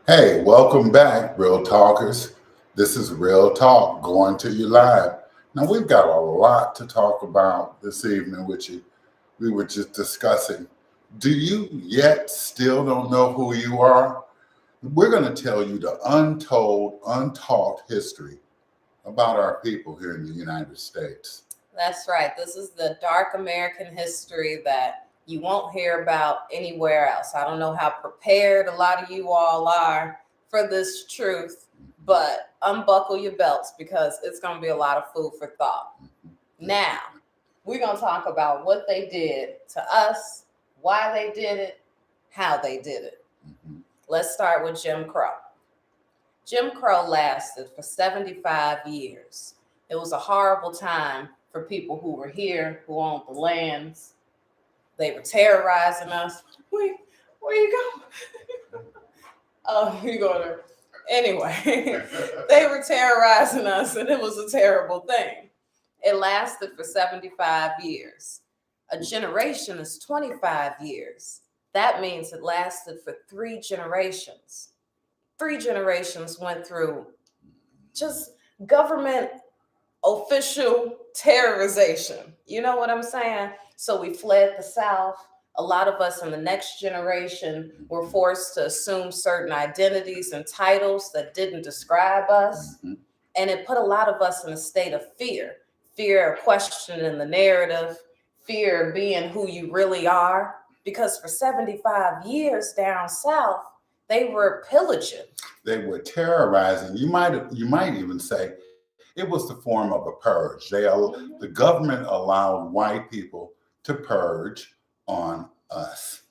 Hey, welcome back, Real Talkers. This is Real Talk going to you live. Now, we've got a lot to talk about this evening with you. We were just discussing. Do you yet still don't know who you are? We're going to tell you the untold, untaught history about our people here in the United States. That's right. This is the dark American history that you won't hear about anywhere else. I don't know how prepared a lot of you all are for this truth, but unbuckle your belts because it's going to be a lot of food for thought. Now, we're going to talk about what they did to us, why they did it, how they did it. Let's start with Jim Crow. Jim Crow lasted for 75 years. It was a horrible time for people who were here, who owned the lands. They were terrorizing us. Where you going? Oh, you're going to... Anyway, they were terrorizing us, and it was a terrible thing. It lasted for 75 years. A generation is 25 years. That means it lasted for 3 generations. 3 generations went through just government official terrorization. You know what I'm saying? So we fled the South. A lot of us in the next generation were forced to assume certain identities and titles that didn't describe us. And it put a lot of us in a state of fear of questioning the narrative, fear of being who you really are. Because for 75 years down South, they were pillaging. They were terrorizing. You might even say it was the form of a purge. The government allowed white people to purge on us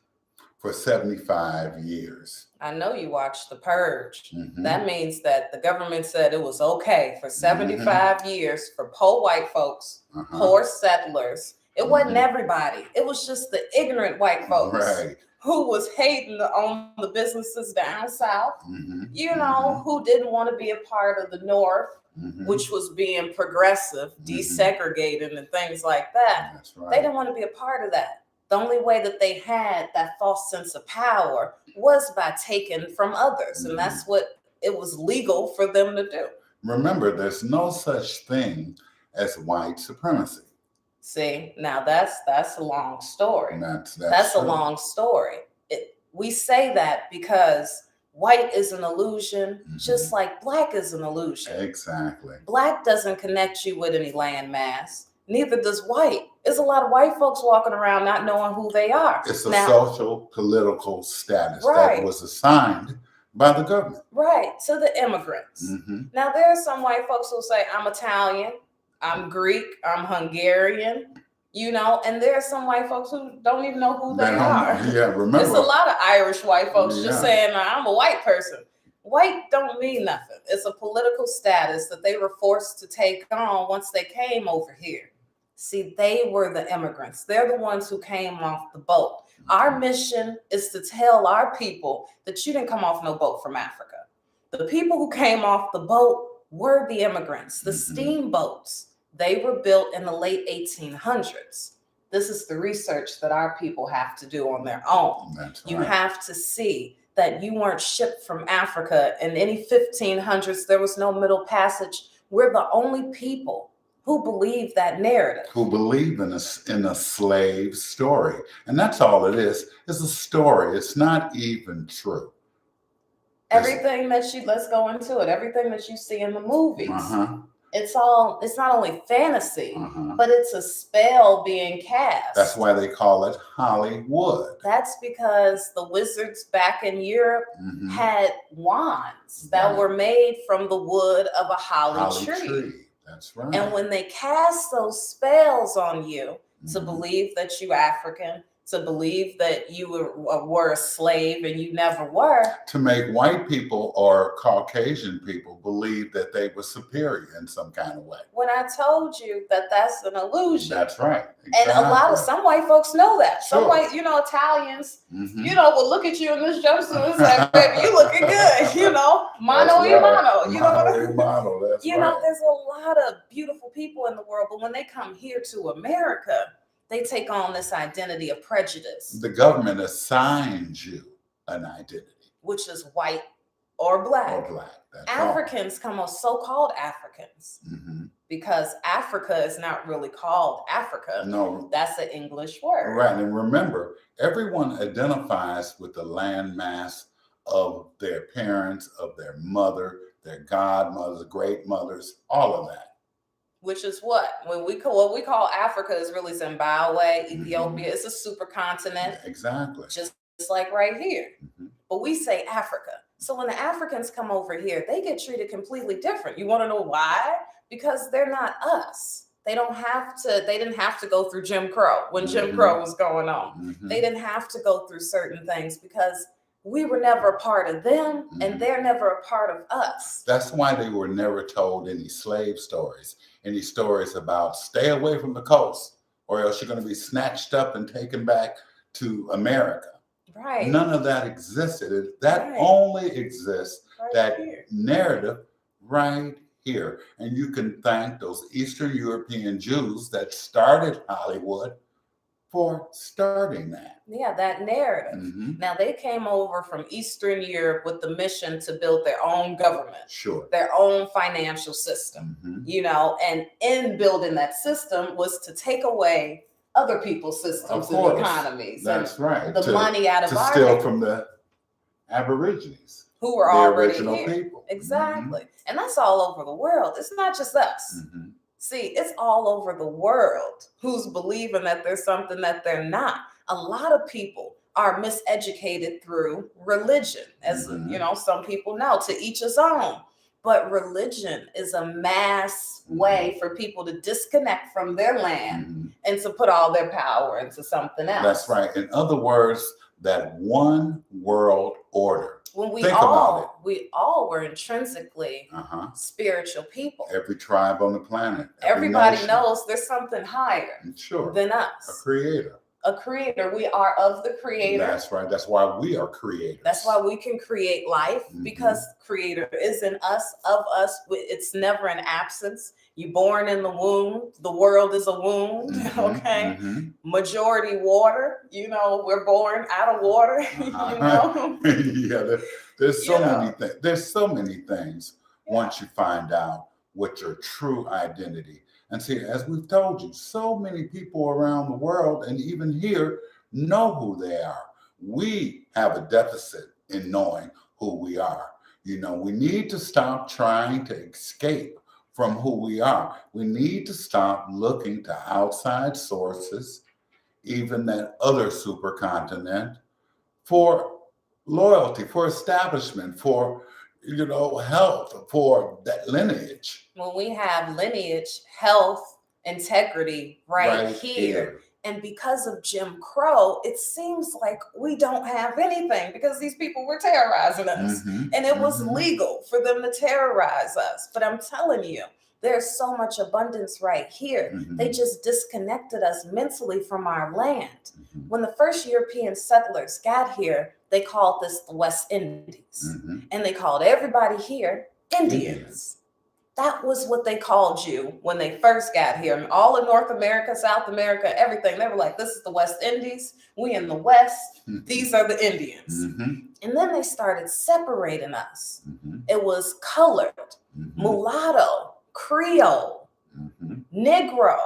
for 75 years. I know you watched The Purge. That means that the government said it was okay for 75 years for poor white folks, poor settlers. It wasn't everybody. It was just the ignorant white folks who was hating on the businesses down South, who didn't want to be a part of the North, which was being progressive, desegregated, and things like that. That's right. They didn't want to be a part of that. The only way that they had that false sense of power was by taking from others. And that's what it was legal for them to do. Remember, there's no such thing as white supremacy. See, now that's a long story. That's a long story. We say that because white is an illusion, just like black is an illusion. Exactly. Black doesn't connect you with any landmass. Neither does white. There's a lot of white folks walking around not knowing who they are. It's a social, political status that was assigned by the government. Right, to the immigrants. Now, there are some white folks who say, I'm Italian, I'm Greek, I'm Hungarian, and there are some white folks who don't even know who they are. Yeah, remember. There's a lot of Irish white folks just saying, I'm a white person. White don't mean nothing. It's a political status that they were forced to take on once they came over here. See, they were the immigrants. They're the ones who came off the boat. Our mission is to tell our people that you didn't come off no boat from Africa. The people who came off the boat were the immigrants, the steamboats. They were built in the late 1800s. This is the research that our people have to do on their own. You have to see that you weren't shipped from Africa in any 1500s. There was no Middle Passage. We're the only people who believe that narrative. Who believe in a slave story. And that's all it is. It's a story. It's not even true. Everything let's go into it. Everything that you see in the movies. It's not only fantasy, but it's a spell being cast. That's why they call it Hollywood. That's because the wizards back in Europe had wands that were made from the wood of a holly tree. That's right. And when they cast those spells on you to believe that you're African, to believe that you were a slave and you never were. To make white people or Caucasian people believe that they were superior in some kind of way. When I told you that that's an illusion. That's right. Exactly. And some white folks know that. Some white, Italians, will look at you in this jumpsuit and say, baby, you looking good, mano y mano. You know what I mean? That's right. There's a lot of beautiful people in the world, but when they come here to America, they take on this identity of prejudice. The government assigns you an identity. Which is white, or black. Or black. That's Africans come on so-called Africans because Africa is not really called Africa. No. That's an English word. Right. And remember, everyone identifies with the landmass of their parents, of their mother, their godmothers, great mothers, all of that. Which is what we call Africa is really Zimbabwe, Ethiopia. It's a supercontinent. Exactly. Just like right here. But we say Africa. So when the Africans come over here, they get treated completely different. You want to know why? Because they're not us. They didn't have to go through Jim Crow when Jim Crow was going on. They didn't have to go through certain things because we were never a part of them and they're never a part of us. That's why they were never told any slave stories, any stories about stay away from the coast or else you're going to be snatched up and taken back to America. Right. None of that existed. That only exists, that narrative right here. And you can thank those Eastern European Jews that started Hollywood for starting that. Yeah, that narrative. Now, they came over from Eastern Europe with the mission to build their own government, their own financial system, you know, and in building that system was to take away other people's systems and economies. That's right. The money out of to steal from the Aborigines, who were the already original here. people. Exactly. And that's all over the world. It's not just us. See, it's all over the world who's believing that there's something that they're not. A lot of people are miseducated through religion, as you know, some people know, to each his own. But religion is a mass way for people to disconnect from their land and to put all their power into something else. That's right. In other words, that one world order. When we Think about it. We all were intrinsically spiritual people. Every tribe on the planet. Everybody knows there's something higher than us. A creator. A creator. We are of the creator. That's right. That's why we are creators. That's why we can create life because creator is in us, of us. It's never an absence. You're born in the womb. The world is a wound. Okay. Majority water. You know, we're born out of water. You know. Yeah. There's so many things. There's so many things once you find out what your true identity. And see, as we've told you, so many people around the world and even here know who they are. We have a deficit in knowing who we are. You know, we need to stop trying to escape from who we are. We need to stop looking to outside sources, even that other supercontinent, for loyalty, for establishment, for health, for that lineage. When we have lineage, health, integrity right here. And because of Jim Crow, it seems like we don't have anything because these people were terrorizing us. And it was legal for them to terrorize us. But I'm telling you, there's so much abundance right here. They just disconnected us mentally from our land. When the first European settlers got here, they called this the West Indies. And they called everybody here Indians. That was what they called you when they first got here. And all of North America, South America, everything. They were like, this is the West Indies. We in the West. These are the Indians. And then they started separating us. It was colored, mulatto, Creole, Negro.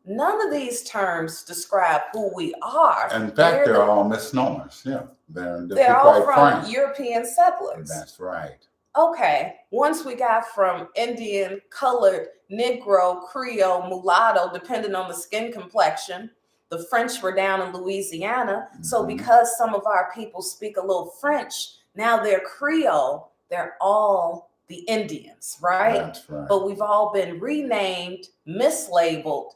None of these terms describe who we are. In fact, they're all misnomers. Yeah. They're all from European settlers. That's right. Okay, once we got from Indian, colored, Negro, Creole, mulatto, depending on the skin complexion, the French were down in Louisiana. So because some of our people speak a little French, now they're Creole, they're all the Indians, right? That's right. But we've all been renamed, mislabeled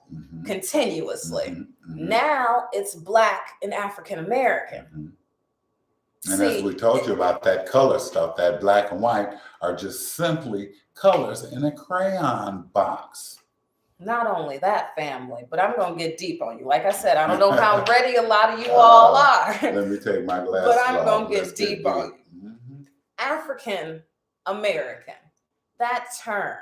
continuously. Now it's Black and African American. And as we told you about that color stuff, that black and white are just simply colors in a crayon box. Not only that, family, but I'm going to get deep on you. Like I said, I don't know how ready a lot of you all are. Let me take my glasses off. But I'm going to get deep on you. African American, that term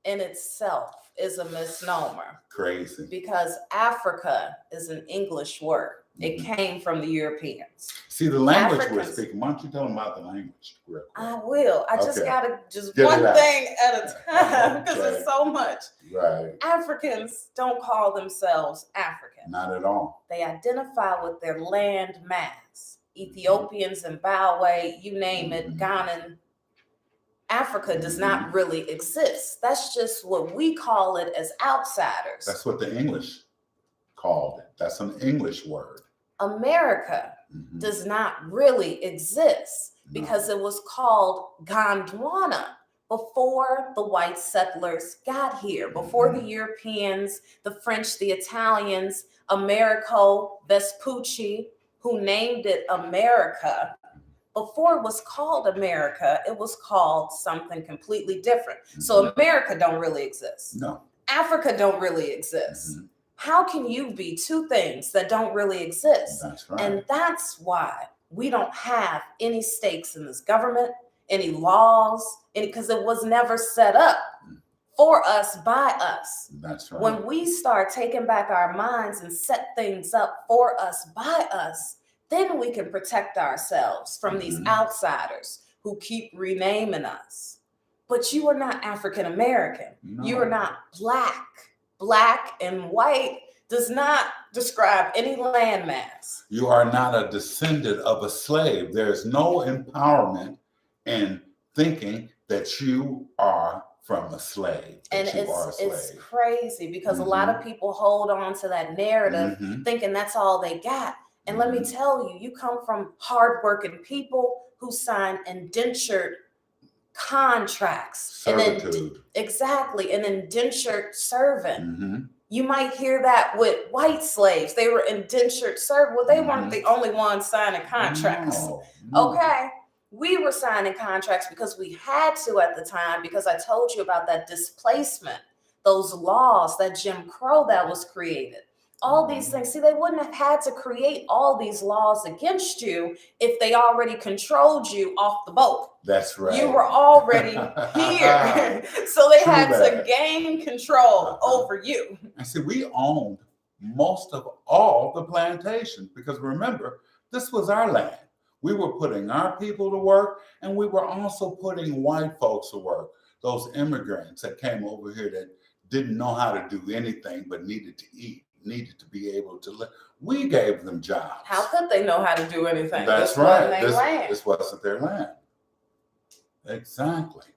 in itself is a misnomer. Crazy. Because Africa is an English word. It came from the Europeans. See, the language we're Africans- speaking, why don't you tell them about the language real quick? I will. I just Okay. gotta just Get one it out. thing at a time because Okay. it's so much. Right. Africans don't call themselves African. Not at all. They identify with their land mass. Ethiopian, Zimbabwe, you name it, Ghanan. Africa does not really exist. That's just what we call it as outsiders. That's what the English called it. That's an English word. America does not really exist because it was called Gondwana before the white settlers got here, before the Europeans, the French, the Italians, Americo Vespucci, who named it America. Before it was called America, it was called something completely different. So America don't really exist. No. Africa don't really exist. How can you be two things that don't really exist? That's right. And that's why we don't have any stakes in this government, any laws, because it was never set up for us by us. That's right. When we start taking back our minds and set things up for us by us, then we can protect ourselves from these outsiders who keep renaming us. But you are not African American. No. You are not black. Black and white does not describe any landmass. You are not a descendant of a slave. There's no empowerment in thinking that you are from a slave. And it's crazy because a lot of people hold on to that narrative thinking that's all they got. And let me tell you, you come from hardworking people who sign indentured contracts. Servitude. Exactly, an indentured servant. You might hear that with white slaves. They were indentured servants. Well, they weren't the only ones signing contracts. No. Okay. We were signing contracts because we had to at the time, because I told you about that displacement, those laws, that Jim Crow that was created. All these things. See, they wouldn't have had to create all these laws against you if they already controlled you off the boat. That's right. You were already here. So they True had that. to gain control over you. And see, we owned most of all the plantations because remember, this was our land. We were putting our people to work, and we were also putting white folks to work. Those immigrants that came over here that didn't know how to do anything but needed to eat, needed to be able to live. We gave them jobs. How could they know how to do anything? That's right. This wasn't their land. Exactly.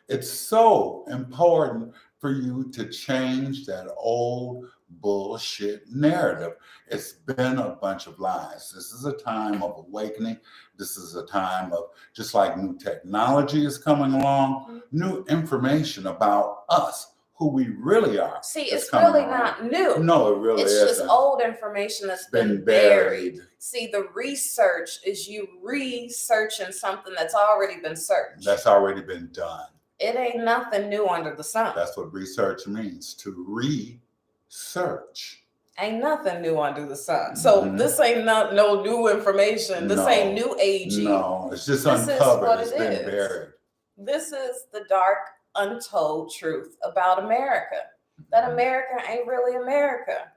It's so important for you to change that old bullshit narrative. It's been a bunch of lies. This is a time of awakening. This is a time of, just like new technology is coming along, new information about us, who we really are. See, it's really not new. No, it really isn't. It's just old information that's been buried. See, the research is you researching something that's already been searched. That's already been done. It ain't nothing new under the sun. That's what research means, to research. Ain't nothing new under the sun. So this ain't no new information. This ain't new aging. No, it's just uncovered. It's been buried. This is the dark, untold truth about America. That America ain't really America.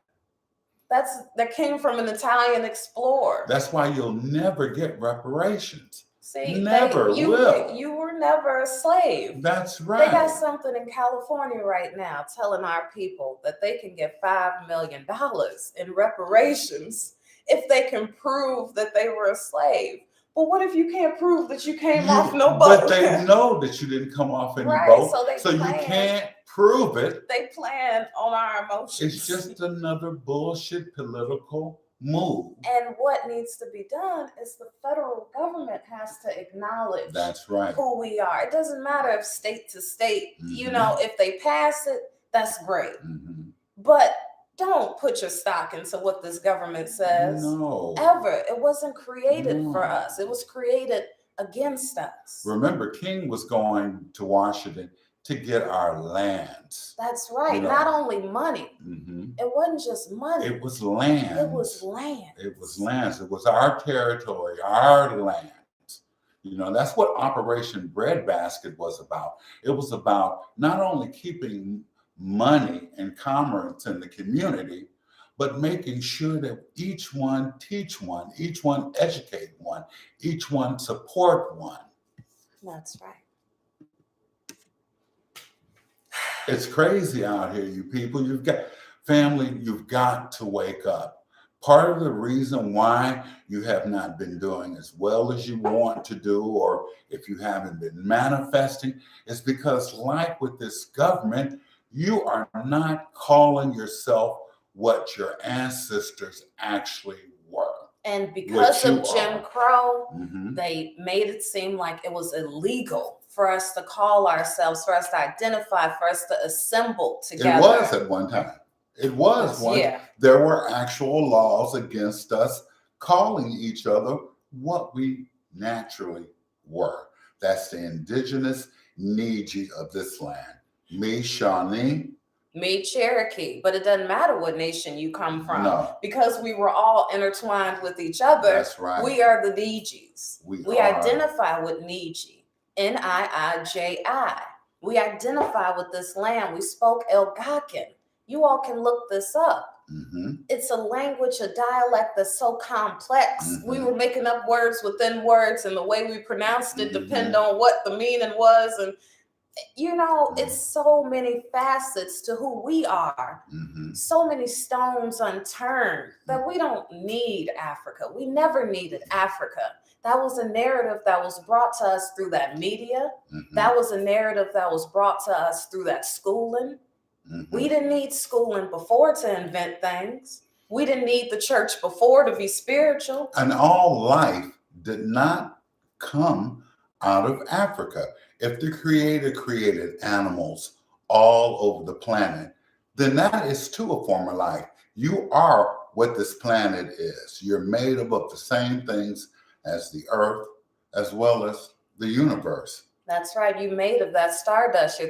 That came from an Italian explorer. That's why you'll never get reparations. See, you were never a slave. That's right. They got something in California right now telling our people that they can get $5 million in reparations if they can prove that they were a slave. But what if you can't prove that you came off no boat? But they know that you didn't come off any boat, so you can't prove it. They plan on our emotions. It's just another bullshit political move. And what needs to be done is the federal government has to acknowledge That's right. who we are. It doesn't matter if state to state, if they pass it, that's great. But don't put your stock into what this government says. No. Ever. It wasn't created for us. It was created against us. Remember, King was going to Washington to get our lands. That's right. Not only money. It wasn't just money. It was land. It was land. It was lands. It was our territory, our land. That's what Operation Breadbasket was about. It was about not only keeping money and commerce in the community, but making sure that each one teach one, each one educate one, each one support one. That's right. It's crazy out here, you people. You've got family, you've got to wake up. Part of the reason why you have not been doing as well as you want to do, or if you haven't been manifesting, is because, like with this government, you are not calling yourself what your ancestors actually were. And because of Jim Crow, Mhm. they made it seem like it was illegal for us to call ourselves, for us to identify, for us to assemble together. It was at one time. It was one. Yeah. There were actual laws against us calling each other what we naturally were. That's the Indigenous Neji of this land. Me, Shawnee. Me, Cherokee. But it doesn't matter what nation you come from. No. Because we were all intertwined with each other. That's right. We are the Nijis. We are. identify with Niji. N-I-I-J-I. We identify with this land. We spoke Algonquin. You all can look this up. Mm-hmm. It's a language, a dialect that's so complex. Mm-hmm. We were making up words within words, and the way we pronounced it Mm-hmm. depend on what the meaning was. And, you know, it's so many facets to who we are. Mm-hmm. So many stones unturned that we don't need Africa. We never needed Africa. That was a narrative that was brought to us through that media. Mm-hmm. That was a narrative that was brought to us through that schooling. Mm-hmm. We didn't need schooling before to invent things. We didn't need the church before to be spiritual. And all life did not come out of Africa. If the Creator created animals all over the planet, then that is too a form of life. You are what this planet is. You're made up of the same things as the earth, as well as the universe. That's right. You made of that stardust. Your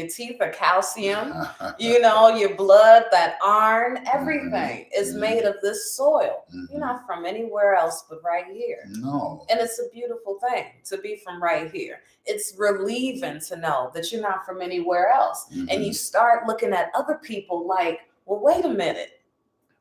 teeth are calcium. You know, your blood, that iron, everything is made of this soil. Mm-hmm. You're not from anywhere else but right here. No. And it's a beautiful thing to be from right here. It's relieving to know that you're not from anywhere else. Mm-hmm. And you start looking at other people like, well, wait a minute.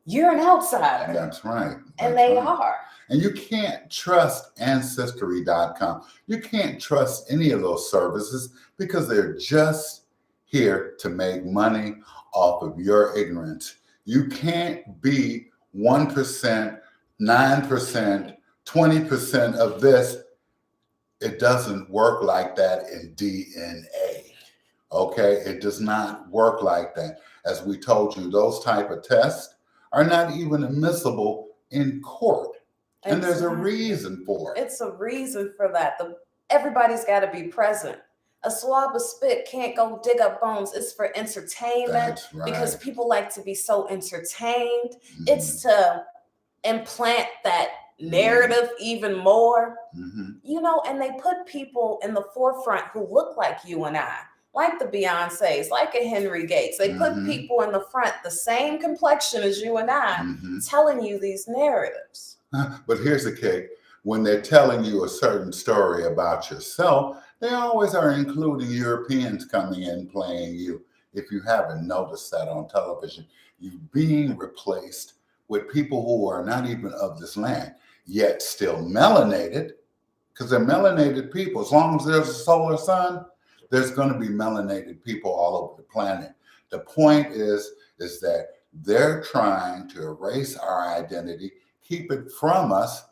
You're an outsider. That's right. And they are. And you can't trust Ancestry.com. You can't trust any of those services because they're just here to make money off of your ignorance. You can't be 1%, 9%, 20% of this. It doesn't work like that in DNA. Okay? It does not work like that. As we told you, those type of tests are not even admissible in court. And there's a reason for it. It's a reason for that. Everybody's got to be present. A swab of spit can't go dig up bones. It's for entertainment. That's right. Because people like to be so entertained. Mm-hmm. It's to implant that narrative even more. Mm-hmm. You know, and they put people in the forefront who look like you and I, like the Beyoncés, like a Henry Gates. They put people in the front, the same complexion as you and I, telling you these narratives. But here's the kick. When they're telling you a certain story about yourself, they always are including Europeans coming in playing you. If you haven't noticed that on television, you're being replaced with people who are not even of this land, yet still melanated, because they're melanated people. As long as there's a solar sun, there's going to be melanated people all over the planet. The point is that they're trying to erase our identity, keep it from us,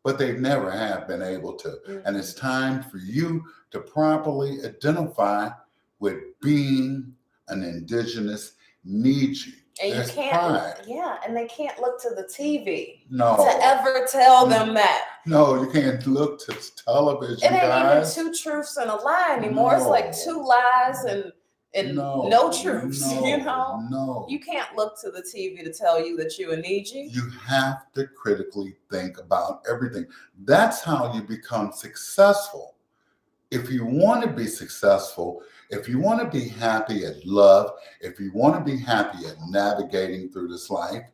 but they never have been able to. Mm-hmm. And it's time for you to properly identify with being an Indigenous Neji. And There's you can't, pride. Yeah, and they can't look to the TV to ever tell them that. No, you can't look to television. It ain't guys. even two truths and a lie anymore. It's like two lies and no truths, you know? No. You can't look to the TV to tell you that you're a Niji. You have to critically think about everything. That's how you become successful. If you want to be successful, if you want to be happy at love, if you want to be happy at navigating through this life,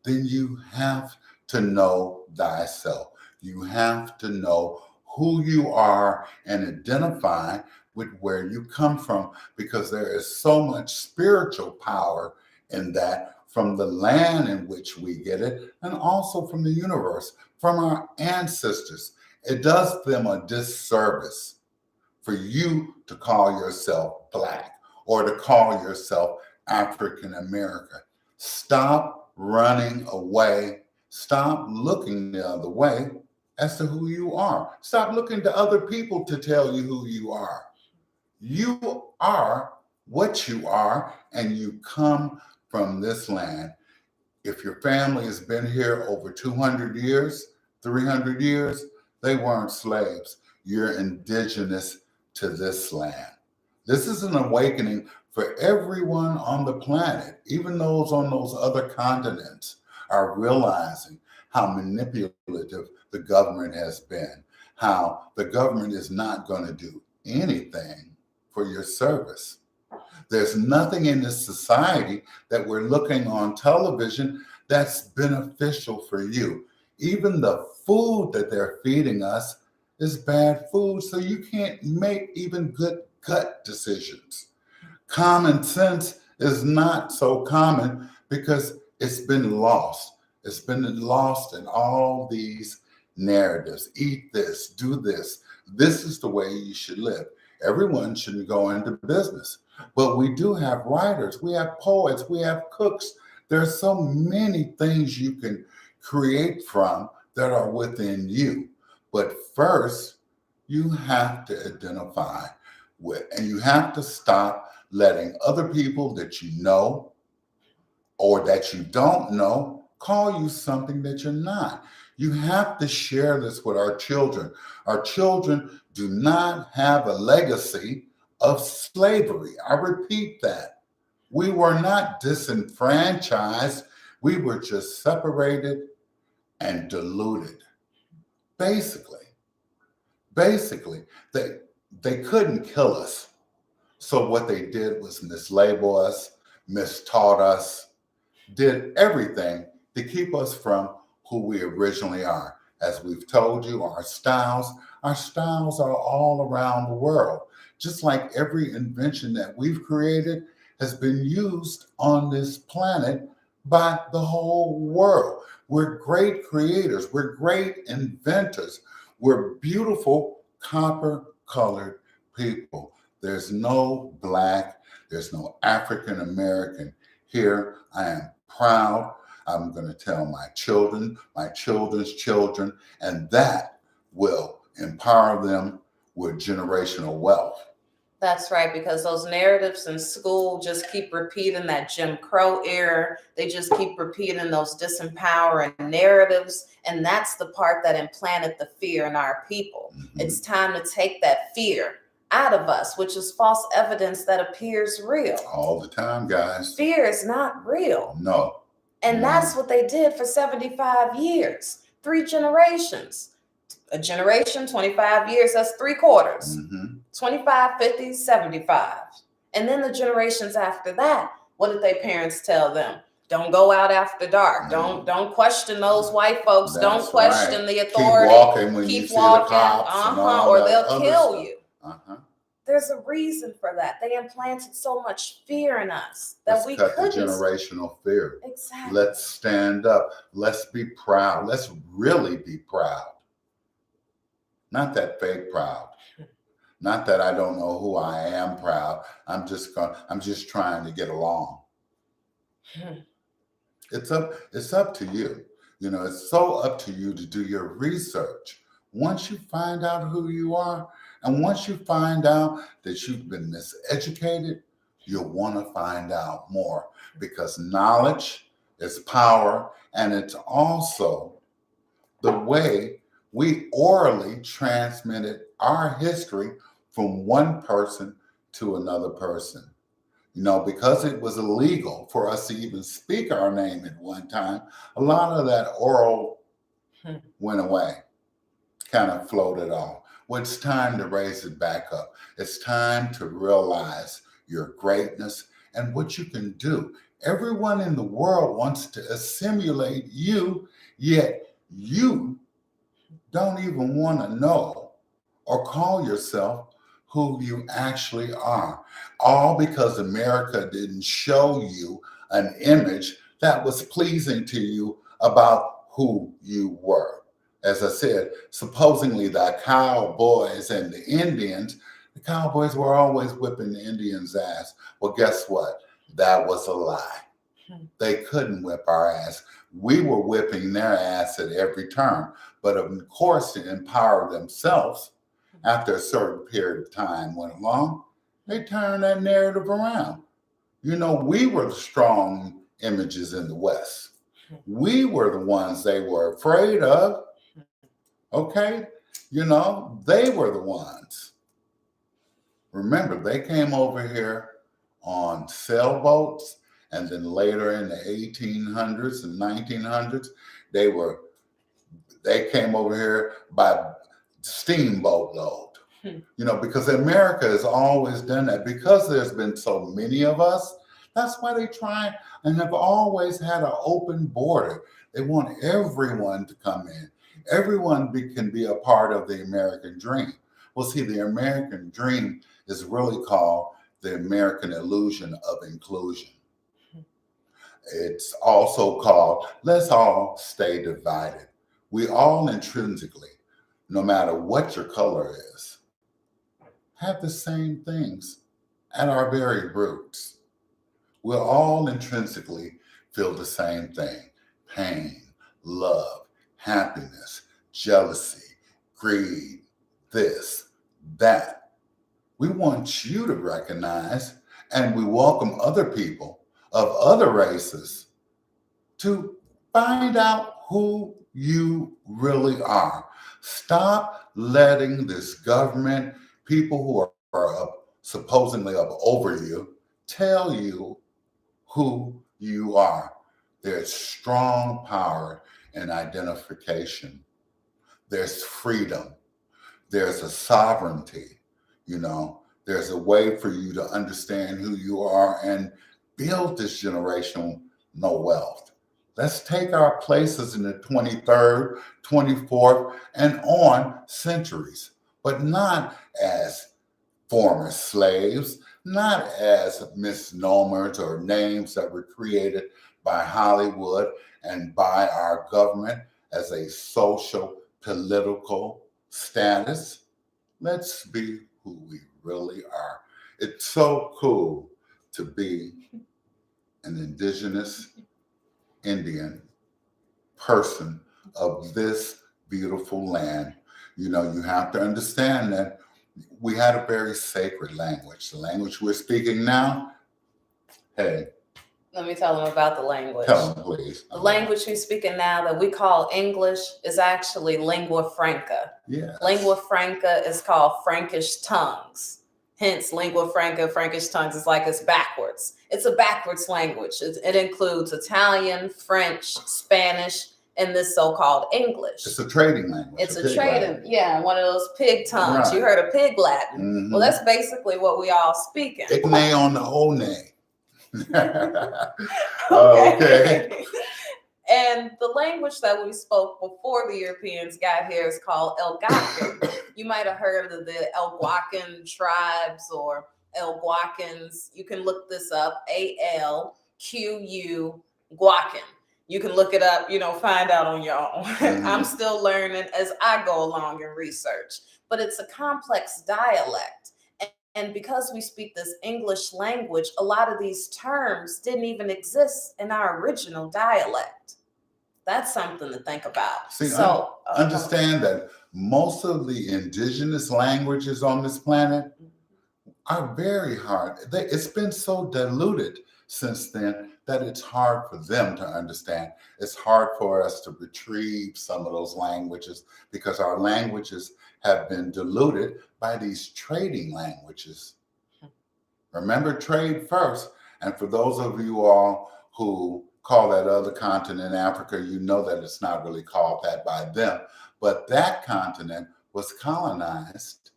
then you have to know thyself. You have to know who you are and identify with where you come from, because there is so much spiritual power in that from the land in which we get it, and also from the universe, from our ancestors. It does them a disservice for you to call yourself Black or to call yourself African American. Stop running away. Stop looking the other way as to who you are. Stop looking to other people to tell you who you are. You are what you are, and you come from this land. If your family has been here over 200 years, 300 years, they weren't slaves. You're indigenous to this land. This is an awakening for everyone on the planet. Even those on those other continents are realizing how manipulative the government has been, how the government is not going to do anything for your service. There's nothing in this society that we're looking on television that's beneficial for you. Even the food that they're feeding us is bad food, so you can't make even good gut decisions. Common sense is not so common because it's been lost. It's been lost in all these narratives. Eat this, do this. This is the way you should live. Everyone shouldn't go into business. But we do have writers, we have poets, we have cooks. There's so many things you can create from that are within you. But first, you have to identify with, and you have to stop letting other people that you know or that you don't know call you something that you're not. You have to share this with our children. Our children do not have a legacy of slavery. I repeat that. We were not disenfranchised. We were just separated and diluted. Basically, they couldn't kill us. So what they did was mislabel us, mistaught us, did everything to keep us from who we originally are. As we've told you, our styles are all around the world. Just like every invention that we've created has been used on this planet by the whole world. We're great creators. We're great inventors. We're beautiful copper-colored people. There's no Black, there's no African American here. I am proud. I'm going to tell my children, my children's children, and that will empower them with generational wealth. That's right, because those narratives in school just keep repeating that Jim Crow era. They just keep repeating those disempowering narratives. And that's the part that implanted the fear in our people. Mm-hmm. It's time to take that fear out of us, which is false evidence that appears real. All the time, guys. Fear is not real. No. And that's what they did for 75 years, 3 generations. A generation, 25 years, that's 3/4. Mm-hmm. 25, 50, 75. And then the generations after that, what did their parents tell them? Don't go out after dark. Mm-hmm. Don't question those white folks. That's don't question the authority. Keep walking when you see the cops. Or they'll kill stuff. You. There's a reason for that. They implanted so much fear in us that Let's cut the generational fear. Exactly. Let's stand up. Let's be proud. Let's really be proud. Not that fake proud. Not that I don't know who I am proud. I'm just trying to get along. It's up to you. You know, it's so up to you to do your research. Once you find out who you are, and once you find out that you've been miseducated, you'll want to find out more, because knowledge is power, and it's also the way we orally transmitted our history from one person to another person. You know, because it was illegal for us to even speak our name at one time, a lot of that oral went away, kind of floated off. Well, it's time to raise it back up. It's time to realize your greatness and what you can do. Everyone in the world wants to assimilate you, yet you don't even want to know or call yourself who you actually are. All because America didn't show you an image that was pleasing to you about who you were. As I said, supposedly the cowboys and the Indians, the cowboys were always whipping the Indians' ass. Well, guess what? That was a lie. They couldn't whip our ass. We were whipping their ass at every turn. But of course, to empower themselves, after a certain period of time went along, they turned that narrative around. You know, we were the strong images in the West. We were the ones they were afraid of. Okay? You know, they were the ones. Remember, they came over here on sailboats, and then later in the 1800s and 1900s, they came over here by steamboat load. You know, because America has always done that. Because there's been so many of us, that's why they try and have always had an open border. They want everyone to come in. Everyone can be a part of the American dream. Well, see, the American dream is really called the American illusion of inclusion. It's also called, let's all stay divided. We all intrinsically, no matter what your color is, have the same things at our very roots. We'll all intrinsically feel the same thing: pain, love, happiness, jealousy, greed, this, that. We want you to recognize, and we welcome other people of other races to find out who you really are. Stop letting this government, people who are supposedly up over you, tell you who you are. There's strong power in identification. There's freedom. There's a sovereignty. You know, there's a way for you to understand who you are and build this generational wealth. Let's take our places in the 23rd, 24th, and on centuries, but not as former slaves, not as misnomers or names that were created by Hollywood and by our government as a social, political status. Let's be who we really are. It's so cool to be an Indigenous Indian person of this beautiful land. You know, you have to understand that we had a very sacred language. The language we're speaking now, hey. Let me tell them about the language. Tell them, please. The language we're speaking now that we call English is actually Lingua Franca. Yeah. Lingua Franca is called Frankish tongues. Hence, Lingua Franca, Frankish tongues is like it's backwards. It's a backwards language. It includes Italian, French, Spanish, and this so-called English. It's a trading language. It's a trading, yeah, one of those pig tongues. Right. You heard of pig Latin. Mm-hmm. Well, that's basically what we all speak in. Igne on the whole name. Okay. And the language that we spoke before the Europeans got here is called Algonquin. You might have heard of the Algonquin tribes or Algonquins. You can look this up, ALQU Guacan. You can look it up, find out on your own. Mm-hmm. I'm still learning as I go along in research, but it's a complex dialect. And because we speak this English language, a lot of these terms didn't even exist in our original dialect. That's something to think about. See, understand that most of the indigenous languages on this planet are very hard. It's been so diluted since then that it's hard for them to understand. It's hard for us to retrieve some of those languages because our languages have been diluted by these trading languages. Remember, trade first. And for those of you all who call that other continent Africa, you know that it's not really called that by them. But that continent was colonized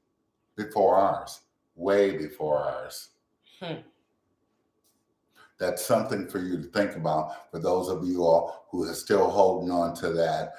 before ours, way before ours. That's something for you to think about for those of you all who are still holding on to that.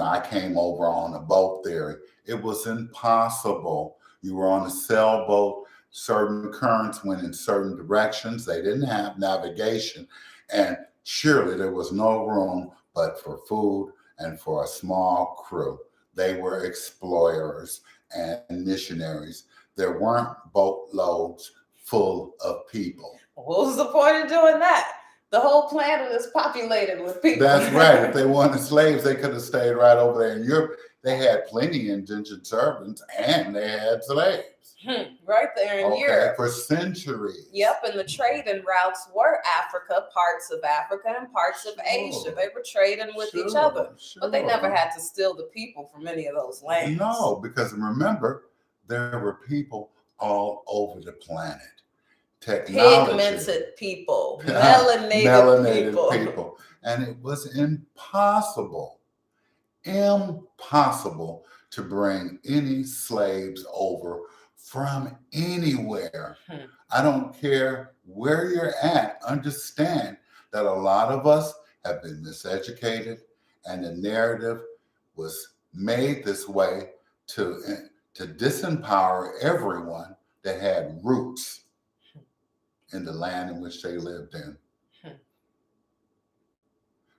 I came over on a boat theory. It was impossible. You were on a sailboat. Certain currents went in certain directions. They didn't have navigation. And Surely there was no room but for food and for a small crew. They were explorers and missionaries. There weren't boatloads full of people. What was the point of doing that? The whole planet is populated with people. That's right. If they wanted slaves, they could have stayed right over there in Europe. They had plenty of indentured servants and they had slaves. Right there in Europe. For centuries. Yep, and the trading routes were Africa, parts of Africa, and parts of Asia. They were trading with each other. But they never had to steal the people from any of those lands. No, because remember, there were people all over the planet. Technology. Pigmented people, melanated people. And it was impossible to bring any slaves over from anywhere. I don't care where you're at. Understand that a lot of us have been miseducated, and the narrative was made this way to disempower everyone that had roots in the land in which they lived in.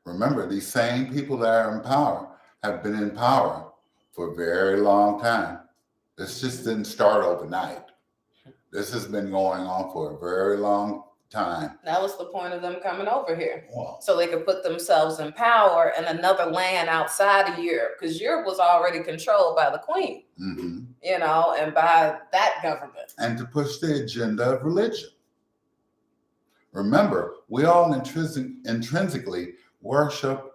Remember, these same people that are in power have been in power for a very long time. This just didn't start overnight. This has been going on for a very long time. That was the point of them coming over here. Wow. So they could put themselves in power in another land outside of Europe, because Europe was already controlled by the Queen, you know, and by that government. And to push the agenda of religion. Remember, we all intrinsically worship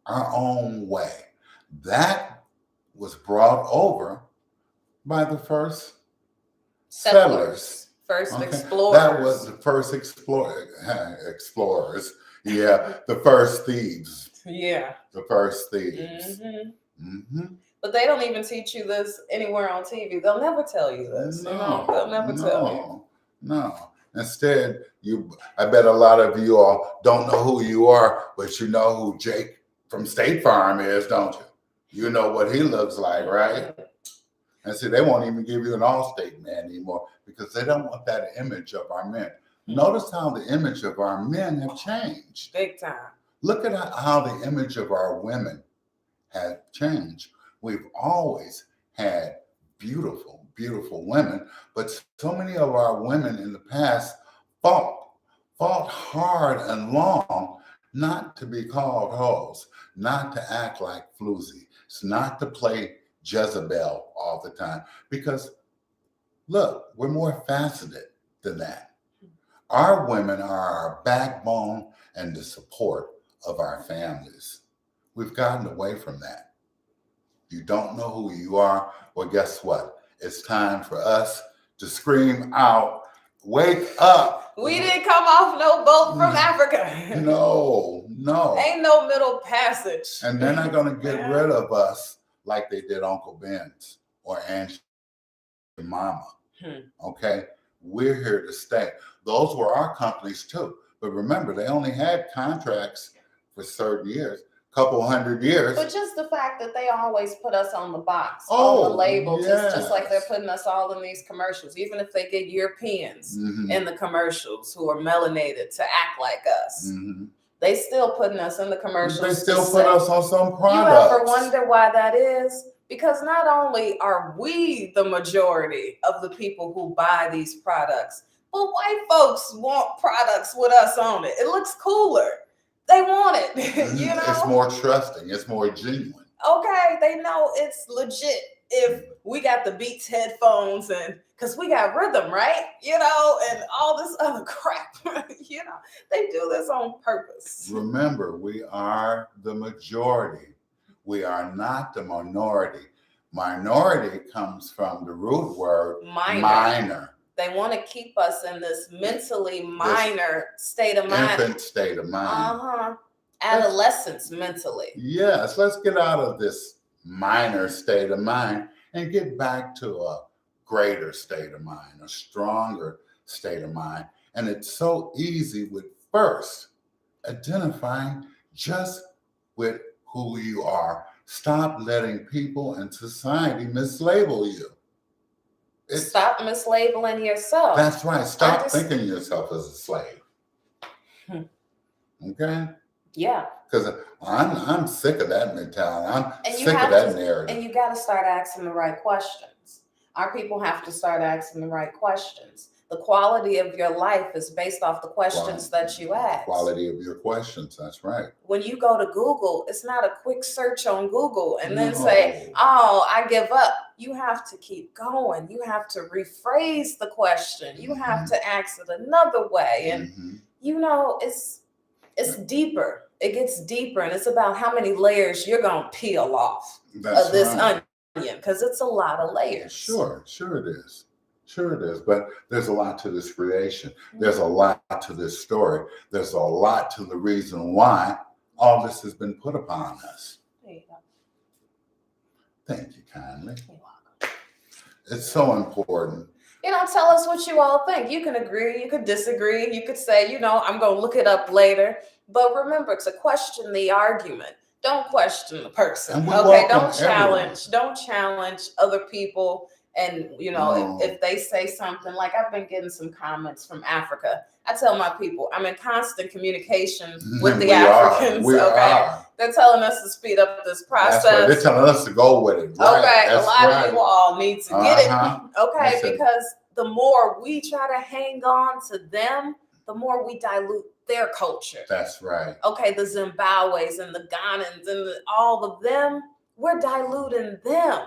our own way. That was brought over by the first settlers. First explorers. That was the first explorers. Yeah, the first thieves. Yeah. The first thieves. But they don't even teach you this anywhere on TV. They'll never tell you this. No, you know? They'll never tell you. No. Instead, I bet a lot of you all don't know who you are, but you know who Jake from State Farm is, don't you? You know what he looks like, right? And see, they won't even give you an Allstate man anymore because they don't want that image of our men. Notice how the image of our men have changed. Big time. Look at how the image of our women have changed. We've always had beautiful, beautiful women, but so many of our women in the past fought hard and long not to be called hoes, not to act like floozy, not to play Jezebel all the time. Because look, we're more faceted than that. Our women are our backbone and the support of our families. We've gotten away from that. You don't know who you are. Well, guess what? It's time for us to scream out, wake up. We didn't come off no boat from Africa. No. Ain't no middle passage. And they're not going to get rid of us like they did Uncle Ben's or Aunt Mama. Okay? We're here to stay. Those were our companies too. But remember, they only had contracts for certain years. Couple 100 years. But just the fact that they always put us on the box, all the labels, it's just like they're putting us all in these commercials. Even if they get Europeans in the commercials who are melanated to act like us, they still putting us in the commercials. They still put us on some products. You ever wonder why that is? Because not only are we the majority of the people who buy these products, but white folks want products with us on it. It looks cooler. They want it, you know? It's more trusting. It's more genuine. Okay, they know it's legit if we got the Beats headphones and because we got rhythm, right? You know, and all this other crap. You know, they do this on purpose. Remember, we are the majority. We are not the minority. Minority comes from the root word minor. They want to keep us in this mentally minor state of mind. Infant state of mind. Adolescence mentally. Yes, let's get out of this minor state of mind and get back to a greater state of mind, a stronger state of mind. And it's so easy with first identifying just with who you are. Stop letting people and society mislabel you. Stop mislabeling yourself. That's right. Stop thinking yourself as a slave. Okay? Yeah. Because I'm sick of that mentality. I'm And you sick of have that to, narrative. and you got to start asking the right questions. Our people have to start asking the right questions. The quality of your life is based off the questions that you ask. Quality of your questions, that's right. When you go to Google, it's not a quick search on Google and then No. say, oh, I give up. You have to keep going. You have to rephrase the question. You have to ask it another way. And you know, it's deeper. It gets deeper, and it's about how many layers you're gonna peel off of this onion, because it's a lot of layers. Sure it is. Sure it is. But there's a lot to this creation. There's a lot to this story. There's a lot to the reason why all this has been put upon us. There you go. Thank you kindly. You're welcome. It's so important. You know, tell us what you all think. You can agree, you could disagree, you could say, you know, I'm going to look it up later. But remember, to question the argument. Don't question the person. Okay, don't challenge other people. And, you know, if they say something, like I've been getting some comments from Africa. I tell my people, I'm in constant communication with the Africans. They're telling us to speed up this process. That's right. They're telling us to go with it. Right. Okay, a lot of you all need to get it. Okay, because the more we try to hang on to them, the more we dilute their culture. That's right. Okay, the Zimbabweans and the Ghanans and all of them, we're diluting them.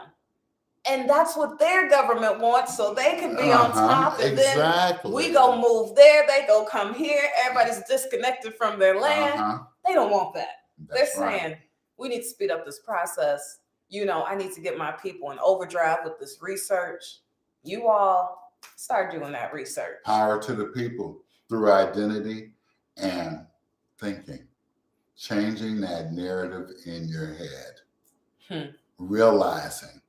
And that's what their government wants, so they can be on top. And then we go move there, they go come here. Everybody's disconnected from their land. They don't want that. They're saying, we need to speed up this process. You know, I need to get my people in overdrive with this research. You all start doing that research. Power to the people through identity and thinking. Changing that narrative in your head. Realizing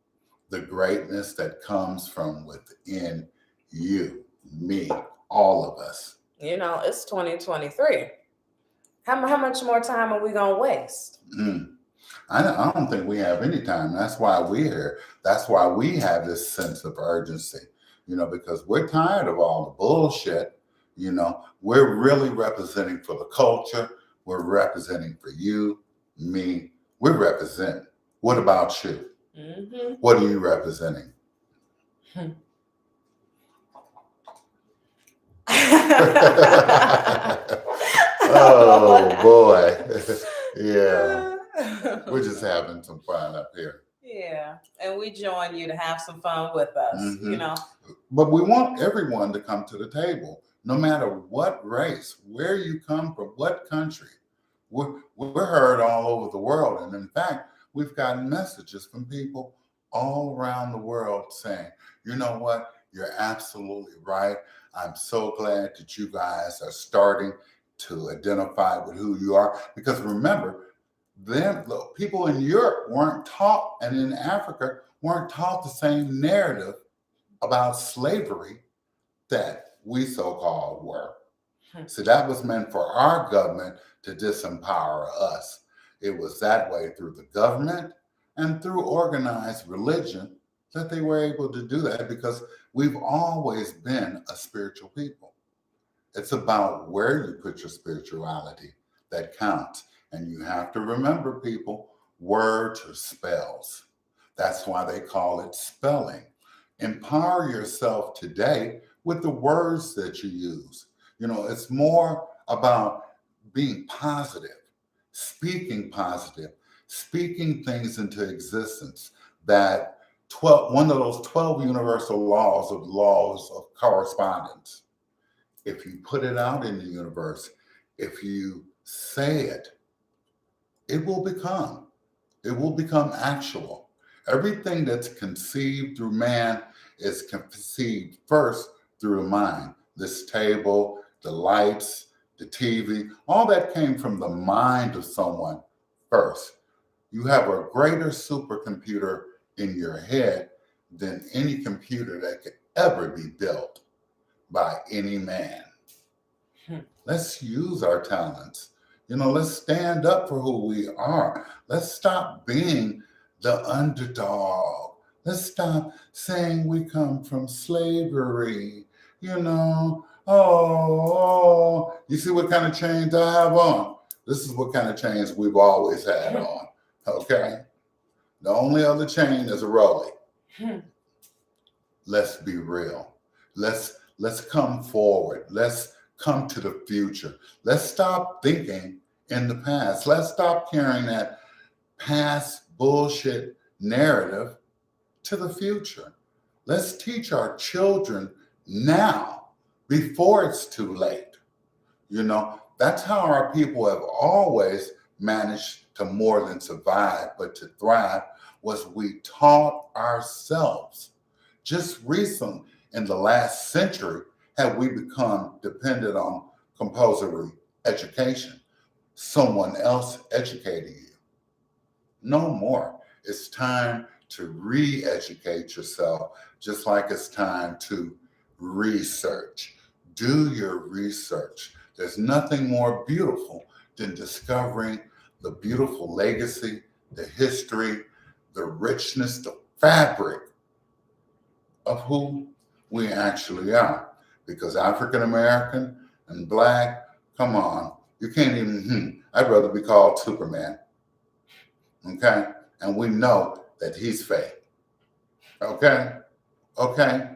the greatness that comes from within you, me, all of us. You know, it's 2023. How much more time are we going to waste? I don't think we have any time. That's why we're here. That's why we have this sense of urgency, you know, because we're tired of all the bullshit. You know, we're really representing for the culture. We're representing for you, me. We're representing. What about you? What are you representing? Oh boy. Yeah. We're just having some fun up here. Yeah. And we join you to have some fun with us, you know. But we want everyone to come to the table, no matter what race, where you come from, what country. We're heard all over the world. And in fact, we've gotten messages from people all around the world saying, you know what, you're absolutely right. I'm so glad that you guys are starting to identify with who you are. Because remember, then people in Europe weren't taught, and in Africa weren't taught the same narrative about slavery that we so-called were. So that was meant for our government to disempower us. It was that way through the government and through organized religion that they were able to do that, because we've always been a spiritual people. It's about where you put your spirituality that counts. And you have to remember, people, words are spells. That's why they call it spelling. Empower yourself today with the words that you use. You know, it's more about being positive, speaking things into existence. That one of those 12 universal laws of correspondence. If you put it out in the universe, if you say it, it will become actual. Everything that's conceived through man is conceived first through the mind. This table, the lights, the TV, all that came from the mind of someone first. You have a greater supercomputer in your head than any computer that could ever be built by any man. Let's use our talents. You know, let's stand up for who we are. Let's stop being the underdog. Let's stop saying we come from slavery. You know, Oh, you see what kind of chains I have on? This is what kind of chains we've always had on. Okay? The only other chain is a rollie. Let's be real. Let's come forward. Let's come to the future. Let's stop thinking in the past. Let's stop carrying that past bullshit narrative to the future. Let's teach our children now before it's too late. You know, that's how our people have always managed to more than survive, but to thrive, was we taught ourselves. Just recently, in the last century, have we become dependent on compulsory education, someone else educating you. No more. It's time to re-educate yourself, just like it's time to research. Do your research. There's nothing more beautiful than discovering the beautiful legacy, the history, the richness, the fabric of who we actually are. Because African American and Black, come on, you can't even, I'd rather be called Superman. Okay? And we know that he's fake. Okay? Okay?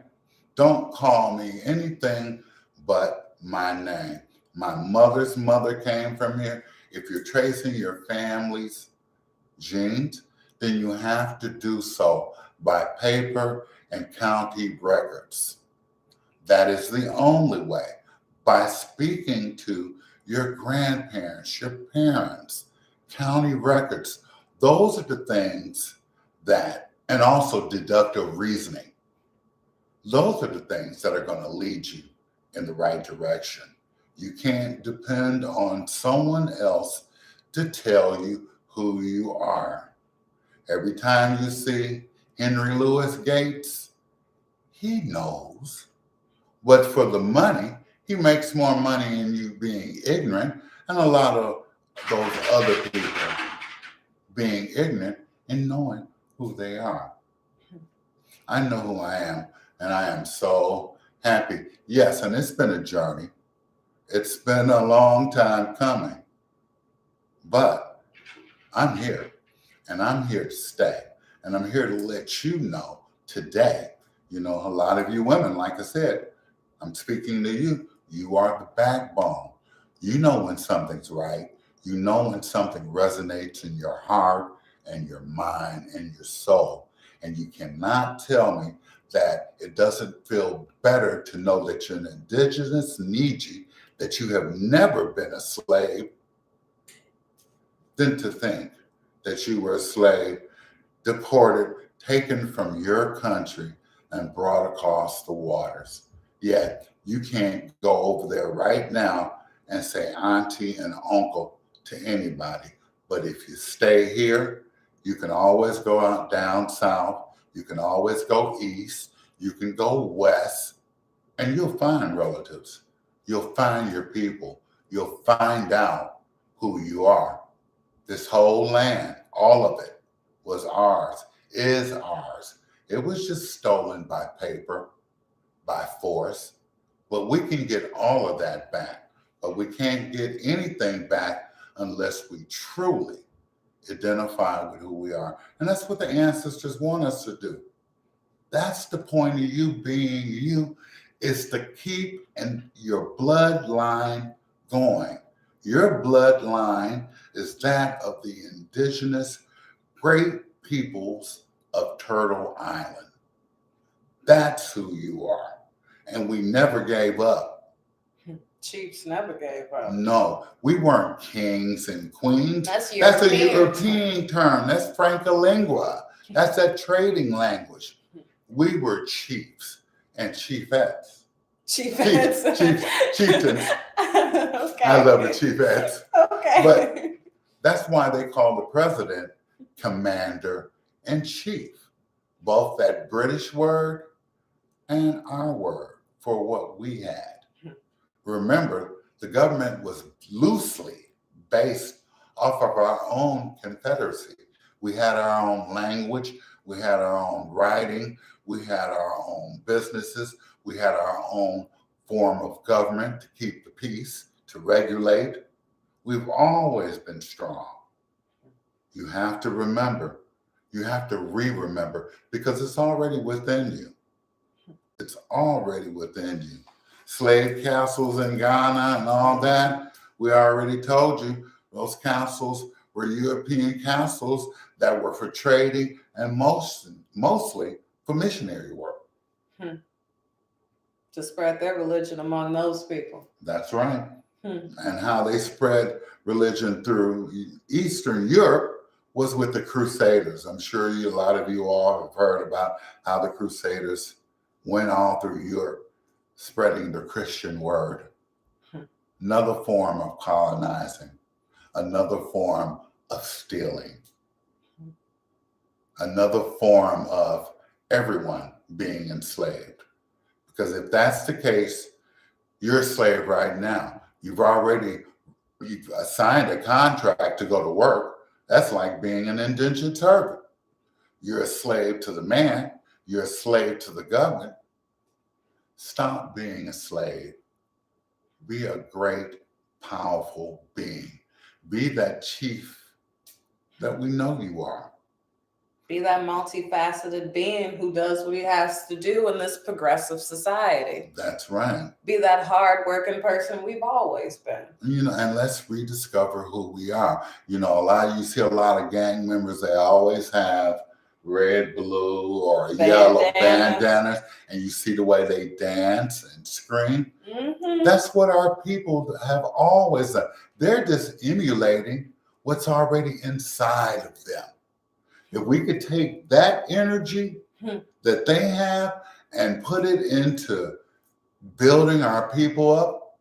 Don't call me anything but my name. My mother's mother came from here. If you're tracing your family's genes, then you have to do so by paper and county records. That is the only way. By speaking to your grandparents, your parents, county records, those are the things that, and also deductive reasoning, those are the things that are going to lead you in the right direction. You can't depend on someone else to tell you who you are. Every time you see Henry Louis Gates, he knows. But for the money, he makes more money in you being ignorant and a lot of those other people being ignorant and knowing who they are. I know who I am, and I am so happy. Yes, and it's been a journey. It's been a long time coming, but I'm here, and I'm here to stay, and I'm here to let you know today. You know, a lot of you women, like I said, I'm speaking to you. You are the backbone. You know when something's right. You know when something resonates in your heart and your mind and your soul. And you cannot tell me that it doesn't feel better to know that you're an Indigenous Niji, that you have never been a slave, than to think that you were a slave, deported, taken from your country, and brought across the waters. Yet you can't go over there right now and say auntie and uncle to anybody. But if you stay here, you can always go out down south. You can always go east. You can go west, and you'll find relatives. You'll find your people. You'll find out who you are. This whole land, all of it, was ours, is ours. It was just stolen by paper, by force. But we can get all of that back. But we can't get anything back unless we truly identify with who we are. And that's what the ancestors want us to do. That's the point of you being you, is to keep your bloodline going. Your bloodline is that of the indigenous great peoples of Turtle Island. That's who you are. And we never gave up. Chiefs never gave up. No, we weren't kings and queens. That's a European term. That's Franca-lingua. That's that trading language. We were chiefs and chiefettes. Chiefettes. Chieftains. Okay. I love the chiefettes. Okay. But that's why they call the president commander in chief. Both that British word and our word for what we had. Remember, the government was loosely based off of our own confederacy. We had our own language, we had our own writing, we had our own businesses, we had our own form of government to keep the peace, to regulate. We've always been strong. You have to remember, you have to remember, because it's already within you. It's already within you. Slave castles in Ghana and all that, we already told you, those castles were European castles that were for trading and mostly for missionary work. To spread their religion among those people. That's right. And how they spread religion through Eastern Europe was with the Crusaders. I'm sure a lot of you all have heard about how the Crusaders went all through Europe spreading the Christian word. Another form of colonizing, another form of stealing, another form of everyone being enslaved. Because if that's the case, you're a slave right now. You've signed a contract to go to work. That's like being an indentured servant. You're a slave to the man. You're a slave to the government. Stop being a slave. Be a great, powerful being. Be that chief that we know you are. Be that multifaceted being who does what he has to do in this progressive society. That's right. Be that hardworking person we've always been. And let's rediscover who we are. You see a lot of gang members, they always have red, blue, or yellow bandanas, and you see the way they dance and scream. That's what our people have always done. They're just emulating what's already inside of them. If we could take that energy that they have and put it into building our people up,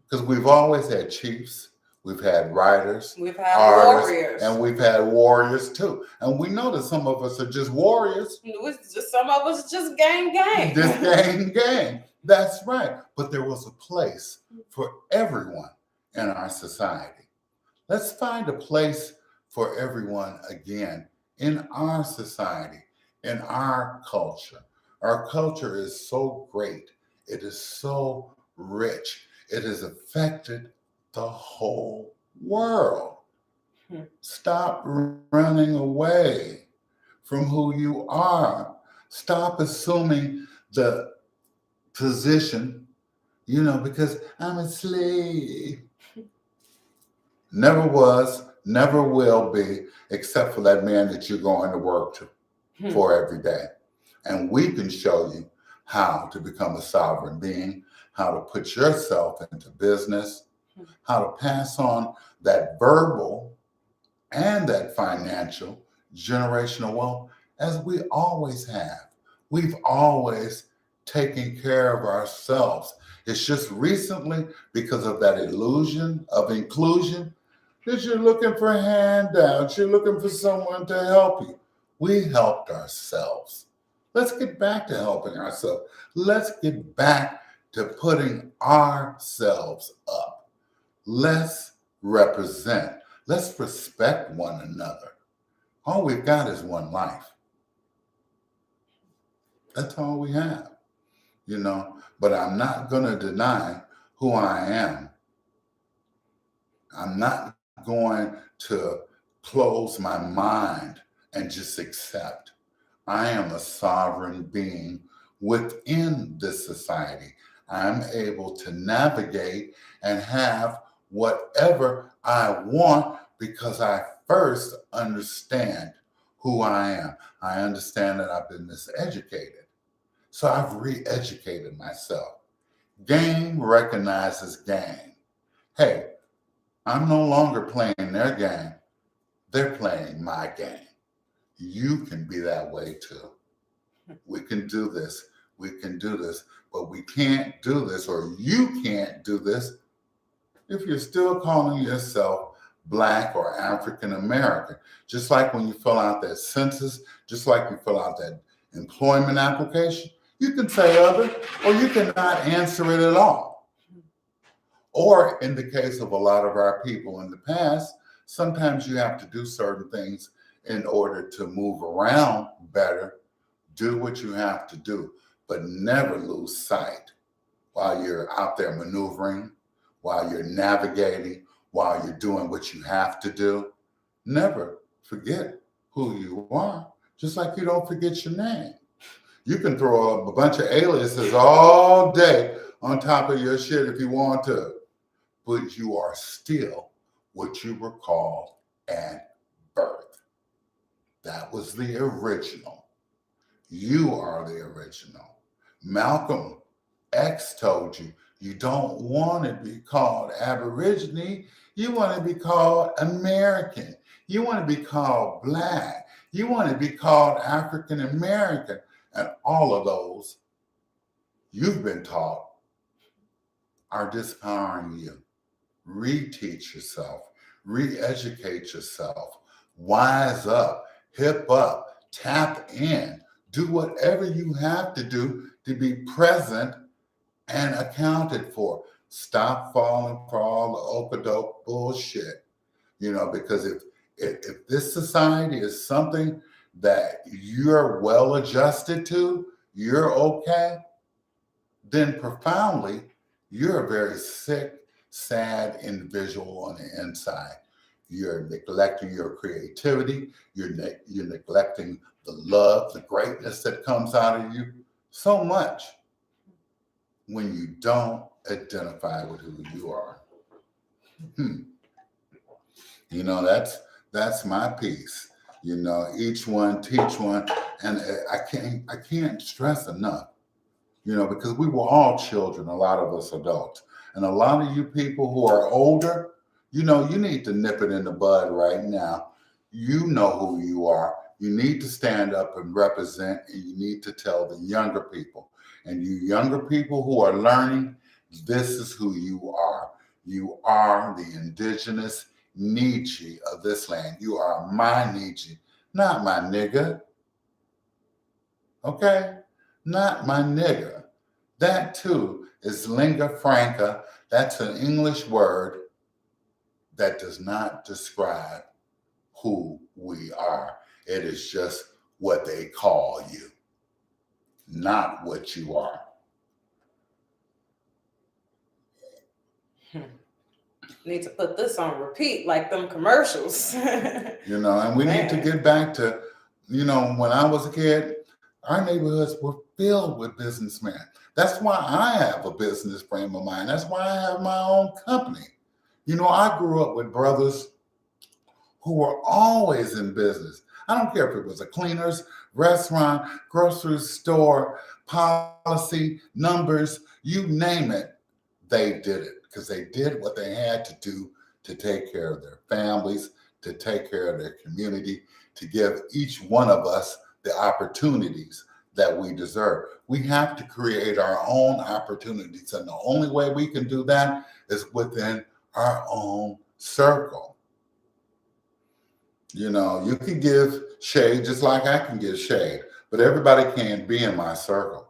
because we've always had chiefs, we've had writers, we've had artists, warriors, and we've had warriors too. And we know that some of us are just warriors. Some of us just gang. Just gang. That's right. But there was a place for everyone in our society. Let's find a place for everyone again in our society, in our culture. Our culture is so great. It is so rich. It has affected the whole world. Stop running away from who you are. Stop assuming the position, because I'm a slave. Never was, never will be, except for that man that you're going to work for every day. And we can show you how to become a sovereign being, how to put yourself into business, how to pass on that verbal and that financial generational wealth as we always have. We've always taken care of ourselves. It's just recently, because of that illusion of inclusion, that you're looking for handouts, you're looking for someone to help you. We helped ourselves. Let's get back to helping ourselves. Let's get back to putting ourselves up. Let's represent. Let's respect one another. All we've got is one life. That's all we have, But I'm not going to deny who I am. I'm not going to close my mind and just accept. I am a sovereign being within this society. I'm able to navigate and have whatever I want because I first understand who I am. I understand that I've been miseducated. So I've re-educated myself. Game recognizes game. Hey, I'm no longer playing their game. They're playing my game. You can be that way too. We can do this. We can do this. But we can't do this, or you can't do this, if you're still calling yourself Black or African American. Just like when you fill out that census, just like you fill out that employment application, you can say other, or you cannot answer it at all. Or in the case of a lot of our people in the past, sometimes you have to do certain things in order to move around better. Do what you have to do, but never lose sight while you're out there maneuvering, while you're navigating, while you're doing what you have to do. Never forget who you are, just like you don't forget your name. You can throw up a bunch of aliases all day on top of your shit if you want to, but you are still what you were called at birth. That was the original. You are the original. Malcolm X told you, you don't want to be called Aborigine. You want to be called American. You want to be called Black. You want to be called African American. And all of those you've been taught are disempowering you. Reteach yourself, re-educate yourself, wise up, hip up, tap in, do whatever you have to do to be present and accounted for. Stop falling for all the okey-doke bullshit. Because if this society is something that you're well adjusted to, you're okay, then profoundly, you're a very sick, sad individual on the inside. You're neglecting your creativity. You're neglecting the love, the greatness that comes out of you so much when you don't identify with who you are. That's my piece. Each one teach one, and I can't stress enough. Because we were all children, a lot of us adults, and a lot of you people who are older, you need to nip it in the bud right now. You know who you are. You need to stand up and represent, and you need to tell the younger people. And you younger people who are learning, this is who you are. You are the indigenous Nietzsche of this land. You are my Nietzsche, not my nigga. Okay? Not my nigga. That too is lingua franca. That's an English word that does not describe who we are. It is just what they call you, not what you are. Need to put this on repeat like them commercials. And we need to get back to, when I was a kid, our neighborhoods were filled with businessmen. That's why I have a business frame of mind. That's why I have my own company. I grew up with brothers who were always in business. I don't care if it was a cleaner's, restaurant, grocery store, policy, numbers, you name it, they did it because they did what they had to do to take care of their families, to take care of their community, to give each one of us the opportunities that we deserve. We have to create our own opportunities. And the only way we can do that is within our own circle. You can give shade just like I can give shade, but everybody can't be in my circle.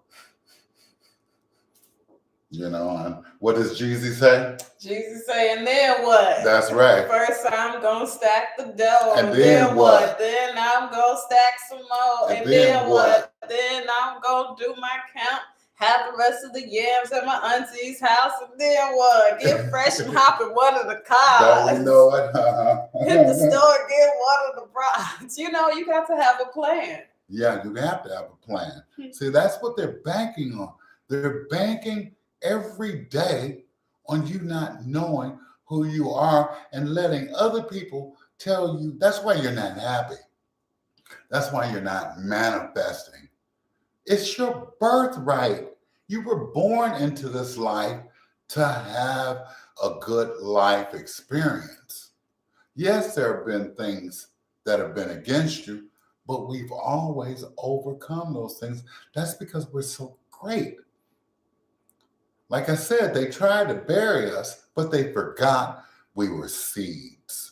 And what does Jeezy say? Jeezy saying, then what? That's right. First I'm going to stack the dough. And then what? Then I'm going to stack some more. And then what? Then I'm going to do my count. Have the rest of the yams at my auntie's house. And then what? Get fresh and hop in one of the cars. Don't you know it? Hit the store, get one of the brats. You got to have a plan. Yeah, you have to have a plan. See, that's what they're banking on. They're banking every day on you not knowing who you are and letting other people tell you. That's why you're not happy. That's why you're not manifesting. It's your birthright. You were born into this life to have a good life experience. Yes, there have been things that have been against you, but we've always overcome those things. That's because we're so great. Like I said, they tried to bury us, but they forgot we were seeds.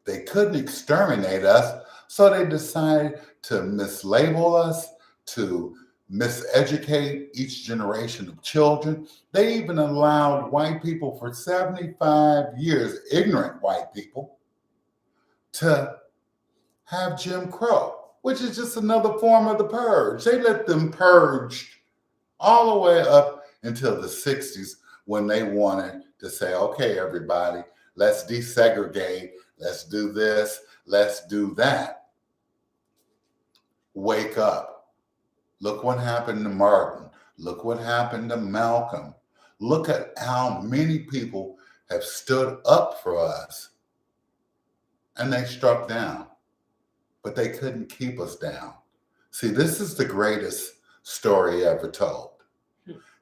They couldn't exterminate us, so they decided to mislabel us, to miseducate each generation of children. They even allowed white people for 75 years, ignorant white people, to have Jim Crow, which is just another form of the purge. They let them purge all the way up until the 60s when they wanted to say, okay, everybody, let's desegregate, let's do this, let's do that. Wake up. Look what happened to Martin. Look what happened to Malcolm. Look at how many people have stood up for us and they struck down, but they couldn't keep us down. See, this is the greatest story ever told.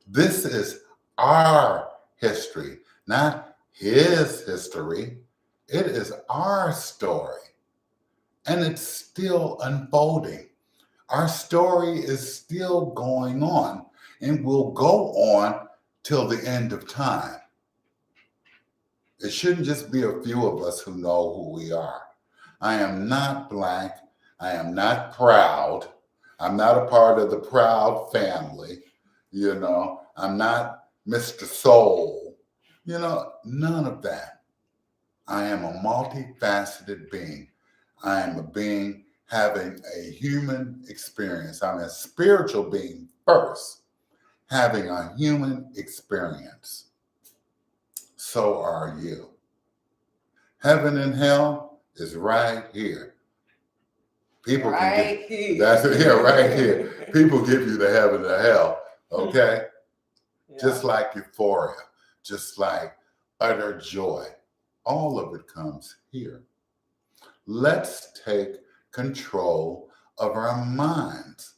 This is our history, not his history. It is our story, and it's still unfolding. Our story is still going on and will go on till the end of time. It shouldn't just be a few of us who know who we are. I am not Black. I am not proud. I'm not a part of the proud family. I'm not Mr. Soul. None of that. I am a multifaceted being. I am a being having a human experience. I'm a spiritual being first, having a human experience. So are you. Heaven and hell is right here. People right here. That's it. Yeah, right here. People give you the heaven and the hell. Okay. Yeah. Just like euphoria, just like utter joy. All of it comes here. Let's take control of our minds.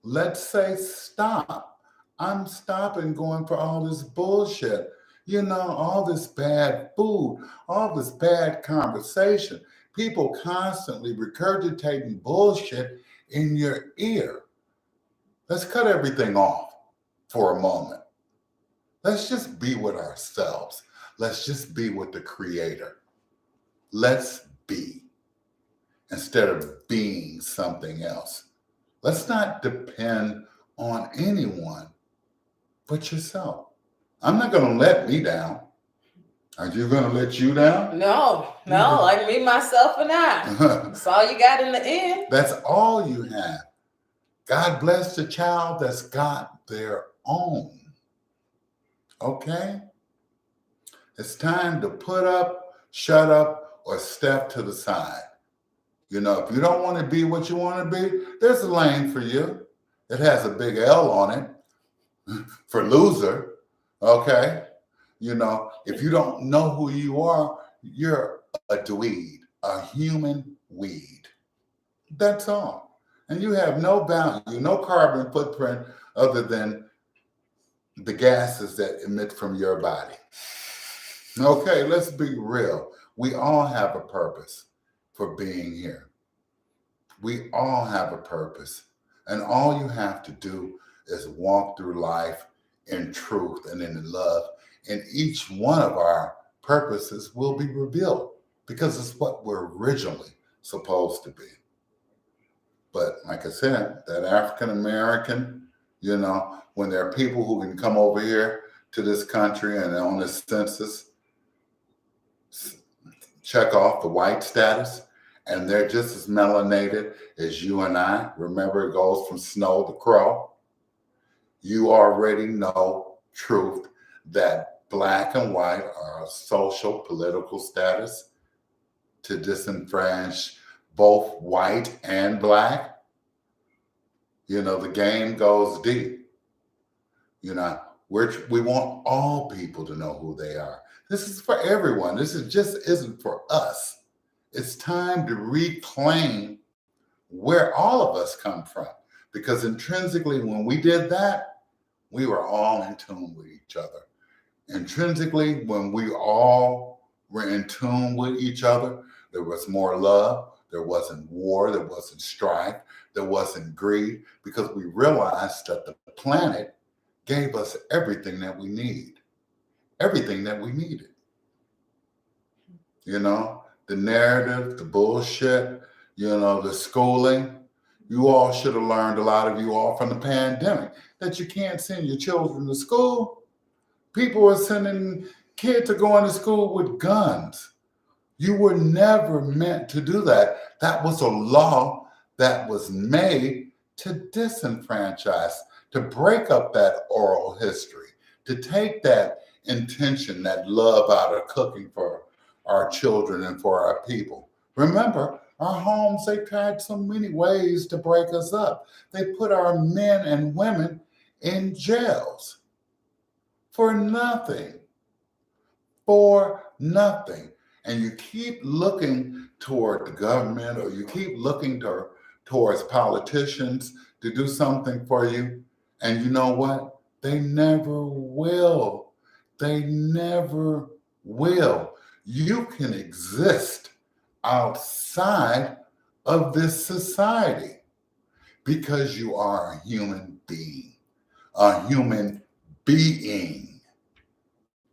Let's say stop. I'm stopping going for all this bullshit. All this bad food, all this bad conversation. People constantly regurgitating bullshit in your ear. Let's cut everything off for a moment. Let's just be with ourselves. Let's just be with the Creator. Let's be instead of being something else. Let's not depend on anyone but yourself. I'm not going to let me down. Are you going to let you down? No, like me, myself, and I. That's all you got in the end. That's all you have. God bless the child that's got their own. Okay? It's time to put up, shut up, or step to the side. If you don't want to be what you want to be, there's a lane for you. It has a big L on it for loser. Okay? If you don't know who you are, you're a dweeb, a human weed. That's all. And you have no value, no carbon footprint other than the gases that emit from your body. Okay, let's be real. We all have a purpose for being here. We all have a purpose. And all you have to do is walk through life in truth and in love. And each one of our purposes will be revealed because it's what we're originally supposed to be. But like I said, that African American, when there are people who can come over here to this country and on the census, check off the white status, and they're just as melanated as you and I. Remember, it goes from snow to crow. You already know truth that Black and white are a social, political status to disenfranchise both white and Black. The game goes deep. We want all people to know who they are. This is for everyone. This isn't for us. It's time to reclaim where all of us come from. Because intrinsically, when we did that, we were all in tune with each other. Intrinsically, when we all were in tune with each other, there was more love, there wasn't war, there wasn't strife, there wasn't greed, because we realized that the planet gave us everything that we need, everything that we needed. The narrative, the bullshit, the schooling. You all should have learned, a lot of you all, from the pandemic, that you can't send your children to school. People are sending kids to go into school with guns. You were never meant to do that. That was a law that was made to disenfranchise, to break up that oral history, to take that intention, that love out of cooking for our children and for our people. Remember, our homes, they tried so many ways to break us up. They put our men and women in jails for nothing, for nothing. And you keep looking toward the government, or you keep looking towards politicians to do something for you. And you know what? They never will. They never will. You can exist outside of this society because you are a human being. A human being.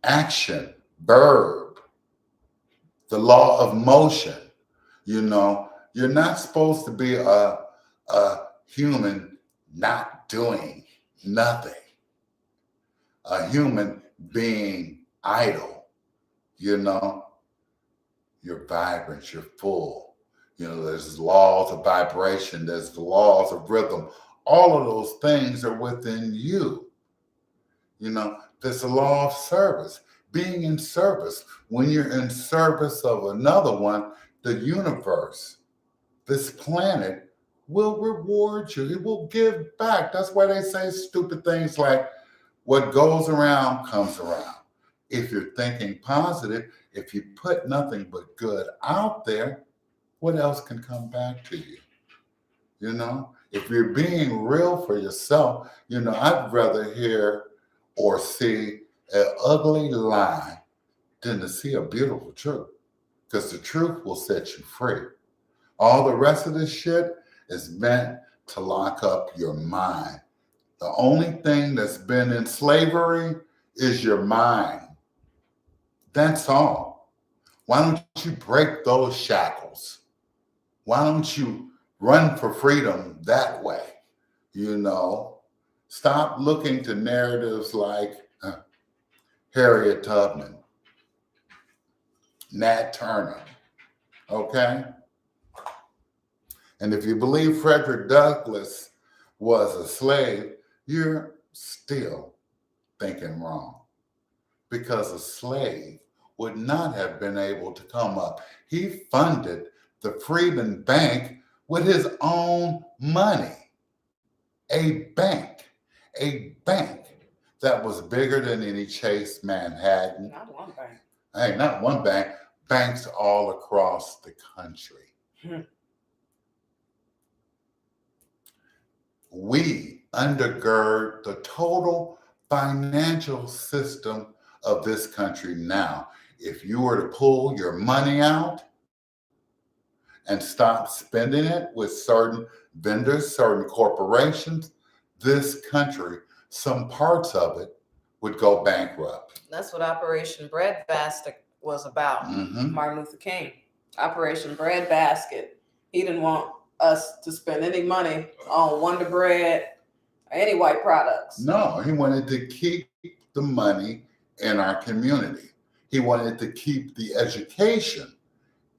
Action, verb, the law of motion. You know, you're not supposed to be a human not doing nothing, a human being idle. You know, you're vibrant, you're full. You know, there's laws of vibration, there's the laws of rhythm. All of those things are within you. You know, there's a law of service, being in service. When you're in service of another one, the universe, this planet, will reward you. It will give back. That's why they say stupid things like, what goes around comes around. If you're thinking positive, if you put nothing but good out there, what else can come back to you? You know, if you're being real for yourself, you know, I'd rather hear or see an ugly lie than to see a beautiful truth, because the truth will set you free. All the rest of this shit is meant to lock up your mind. The only thing that's been in slavery is your mind. That's all. Why don't you break those shackles? Why don't you run for freedom that way? You know, stop looking to narratives like Harriet Tubman, Nat Turner, okay? And if you believe Frederick Douglass was a slave, you're still thinking wrong, because a slave would not have been able to come up. He funded the Freedmen Bank with his own money. A bank that was bigger than any Chase Manhattan. Not one bank. Hey, not one bank, banks all across the country. We undergird the total financial system of this country now. If you were to pull your money out and stop spending it with certain vendors, certain corporations, this country, some parts of it would go bankrupt. That's what Operation Breadbasket was about. Martin Luther King. Operation Breadbasket. He didn't want us to spend any money on Wonder Bread or any white products. No, he wanted to keep the money in our community. He wanted to keep the education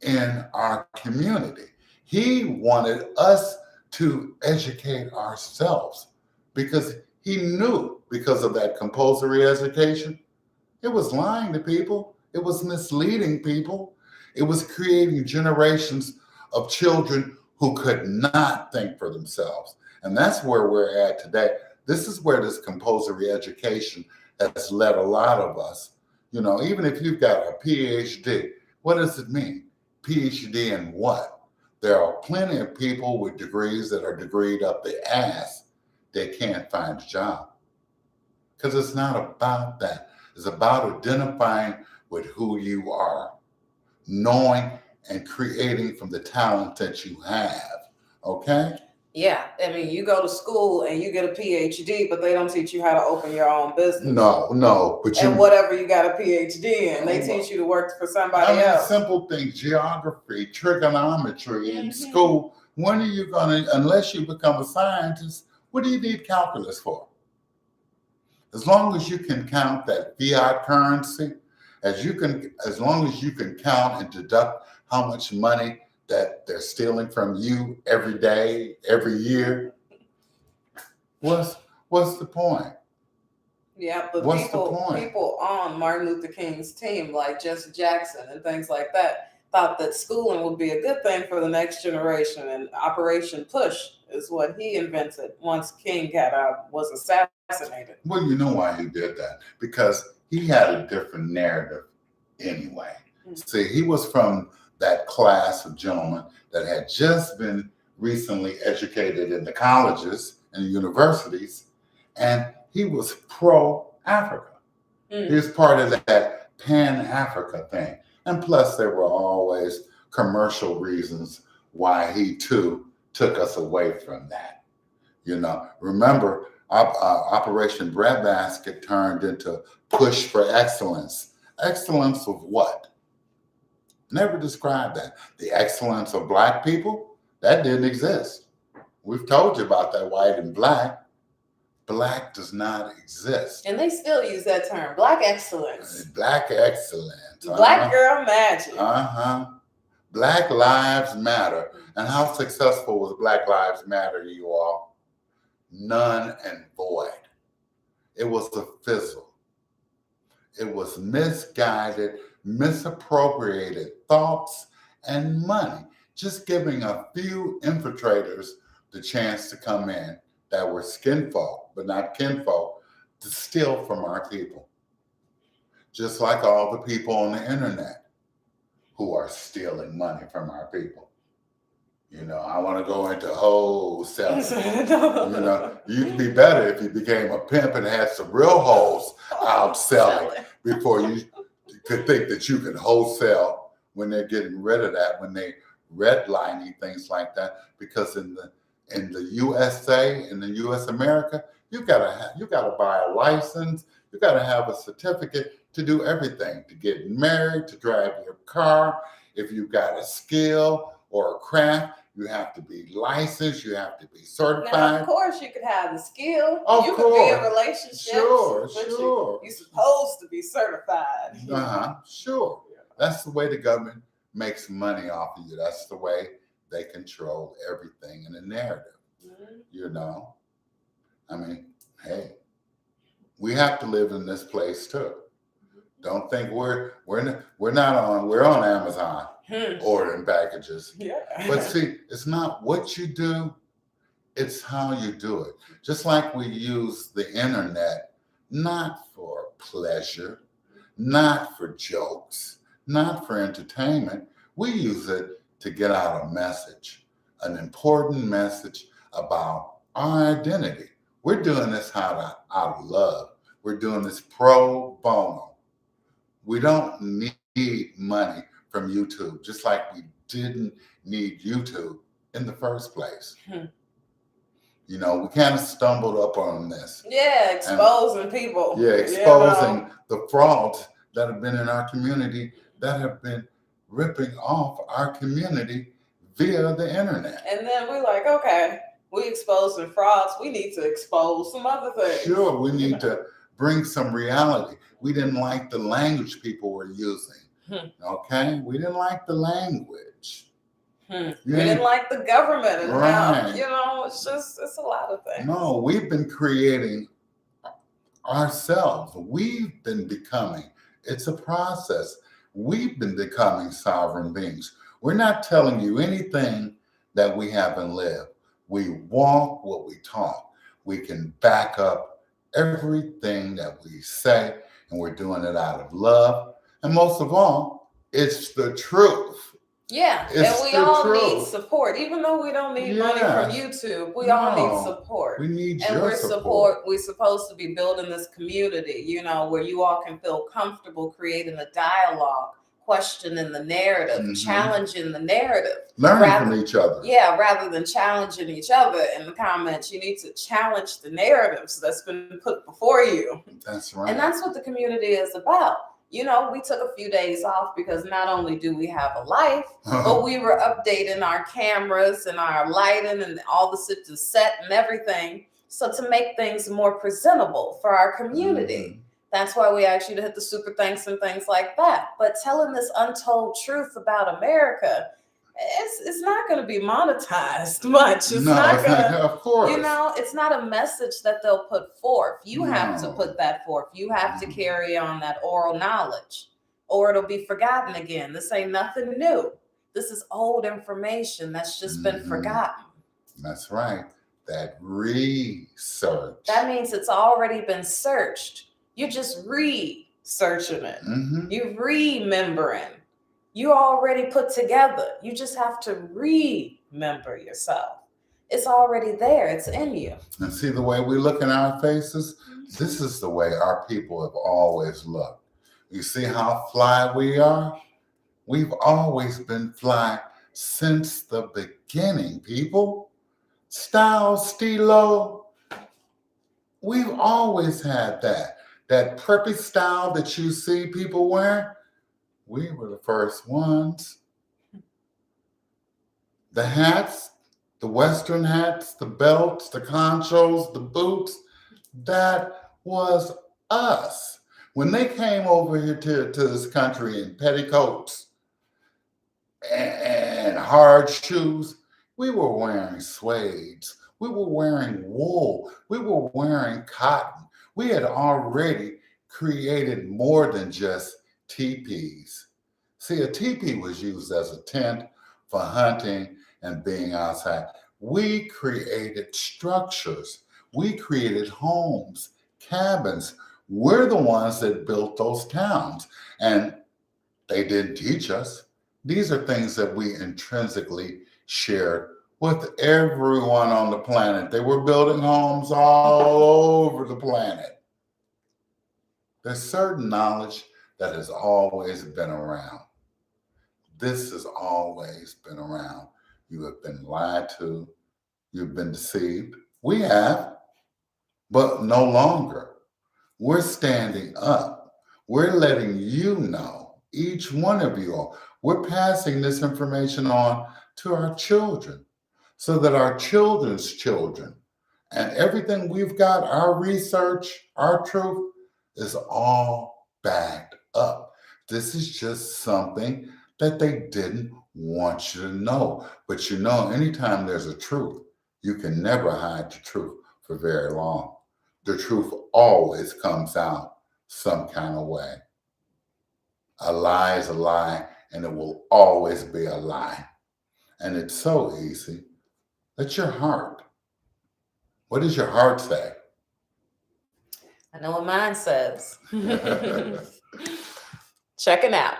in our community. He wanted us to educate ourselves, because he knew, because of that compulsory education, it was lying to people. It was misleading people. It was creating generations of children who could not think for themselves. And that's where we're at today. This is where this compulsory education has led a lot of us. You know, even if you've got a PhD, what does it mean? PhD in what? There are plenty of people with degrees that are degreed up the ass. They can't find a job. Because it's not about that. It's about identifying with who you are, knowing and creating from the talent that you have. Okay? Yeah, I mean, you go to school and you get a PhD, but they don't teach you how to open your own business. No, but you... And whatever you got a PhD in, they teach you to work for somebody else. Simple things, geography, trigonometry in school. When are you going to, unless you become a scientist, what do you need calculus for? As long as you can count that fiat currency, as long as you can count and deduct how much money that they're stealing from you every day, every year, what's What's the point? Yeah, but What's the point? people on Martin Luther King's team, like Jesse Jackson and things like that, thought that schooling would be a good thing for the next generation, and Operation Push is what he invented once King was assassinated. Well, you know why he did that? Because he had a different narrative anyway. See, he was from that class of gentlemen that had just been recently educated in the colleges and universities, and he was pro-Africa. He was part of that Pan-Africa thing. And plus, there were always commercial reasons why he, too, took us away from that. You know, remember, Operation Breadbasket turned into Push for Excellence. Excellence of what? Never described that. The excellence of Black people? That didn't exist. We've told you about that, white and black. Black does not exist. And they still use that term, Black excellence. Black excellence. Black girl magic. Black Lives Matter. And how successful was Black Lives Matter, you all? None and void. It was a fizzle. It was misguided, misappropriated thoughts and money, just giving a few infiltrators the chance to come in that were skinfolk, but not kinfolk, to steal from our people. Just like all the people on the internet who are stealing money from our people. You know, I want to go into wholesaling. You know, you'd be better if you became a pimp and had some real hoes out selling before you could think that you could wholesale when they're getting rid of that, when they redlining things like that. Because in the USA, in the US America, you gotta buy a license, you gotta have a certificate to do everything, to get married, to drive your car. If you've got a skill or a craft, you have to be licensed, you have to be certified. Now, of course, you could have the skill. Of you course. could be in relationships. Sure. You're supposed to be certified. Sure. That's the way the government makes money off of you. That's the way they control everything in the narrative. You know? I mean, hey, we have to live in this place too. Don't think we're on Amazon ordering packages. Yeah. But see, it's not what you do, it's how you do it. Just like we use the internet, not for pleasure, not for jokes, not for entertainment. We use it to get out a message, an important message about our identity. We're doing this out of love. We're doing this pro bono. We don't need money from YouTube, just like we didn't need YouTube in the first place. You know, we kind of stumbled up on this. Yeah, exposing people. Yeah, exposing the frauds that have been in our community, that have been ripping off our community via the internet. And then we're like, okay, we exposing frauds. We need to expose some other things. Sure, we need to bring some reality. We didn't like the language people were using. Okay? We didn't like the language. We didn't like the government and how, you know, it's a lot of things. No, we've been creating ourselves. We've been becoming. It's a process. We've been becoming sovereign beings. We're not telling you anything that we haven't lived. We walk what we talk. We can back up everything that we say, and we're doing it out of love. And most of all, it's the truth. Yeah, and we all need support. Even though we don't need money from YouTube, we all need support. We need and your support. We're supposed to be building this community, you know, where you all can feel comfortable creating a dialogue, questioning the narrative, challenging the narrative. Learning from each other. Yeah, rather than challenging each other in the comments, you need to challenge the narratives that's been put before you. That's right. And that's what the community is about. You know, we took a few days off because not only do we have a life, but we were updating our cameras and our lighting and all the set and everything. So to make things more presentable for our community. That's why we asked you to hit the super thanks and things like that. But telling this untold truth about America, it's not going to be monetized much. It's No, not it's going not, to, of course. you know, it's not a message that they'll put forth. You have to No. put that forth. You have to Mhm. carry on that oral knowledge, or it'll be forgotten again. This ain't nothing new. This is old information that's just been Mhm. forgotten. That's right. That research. That means it's already been searched. You're just researching it. Mhm. You're remembering. You already put together. You just have to remember yourself. It's already there. It's in you. And see the way we look in our faces? This is the way our people have always looked. You see how fly we are? We've always been fly since the beginning, people. Style, stilo, we've always had that. That preppy style that you see people wearing, we were the first ones. The hats, the Western hats, the belts, the conchos, the boots, that was us. When they came over here to this country in petticoats and hard shoes, we were wearing suedes. We were wearing wool. We were wearing cotton. We had already created more than just teepees. See, a teepee was used as a tent for hunting and being outside. We created structures. We created homes, cabins. We're the ones that built those towns. And they didn't teach us. These are things that we intrinsically shared with everyone on the planet. They were building homes all over the planet. There's certain knowledge that has always been around. This has always been around. You have been lied to, you've been deceived. We have, but no longer. We're standing up. We're letting you know, each one of you all, we're passing this information on to our children so that our children's children and everything we've got, our research, our truth, is all backed up. This is just something that they didn't want you to know. But you know, anytime there's a truth, you can never hide the truth for very long. The truth always comes out some kind of way. A lie is a lie, and it will always be a lie. And it's so easy. That's your heart. What does your heart say? I know what mine says. Check it out.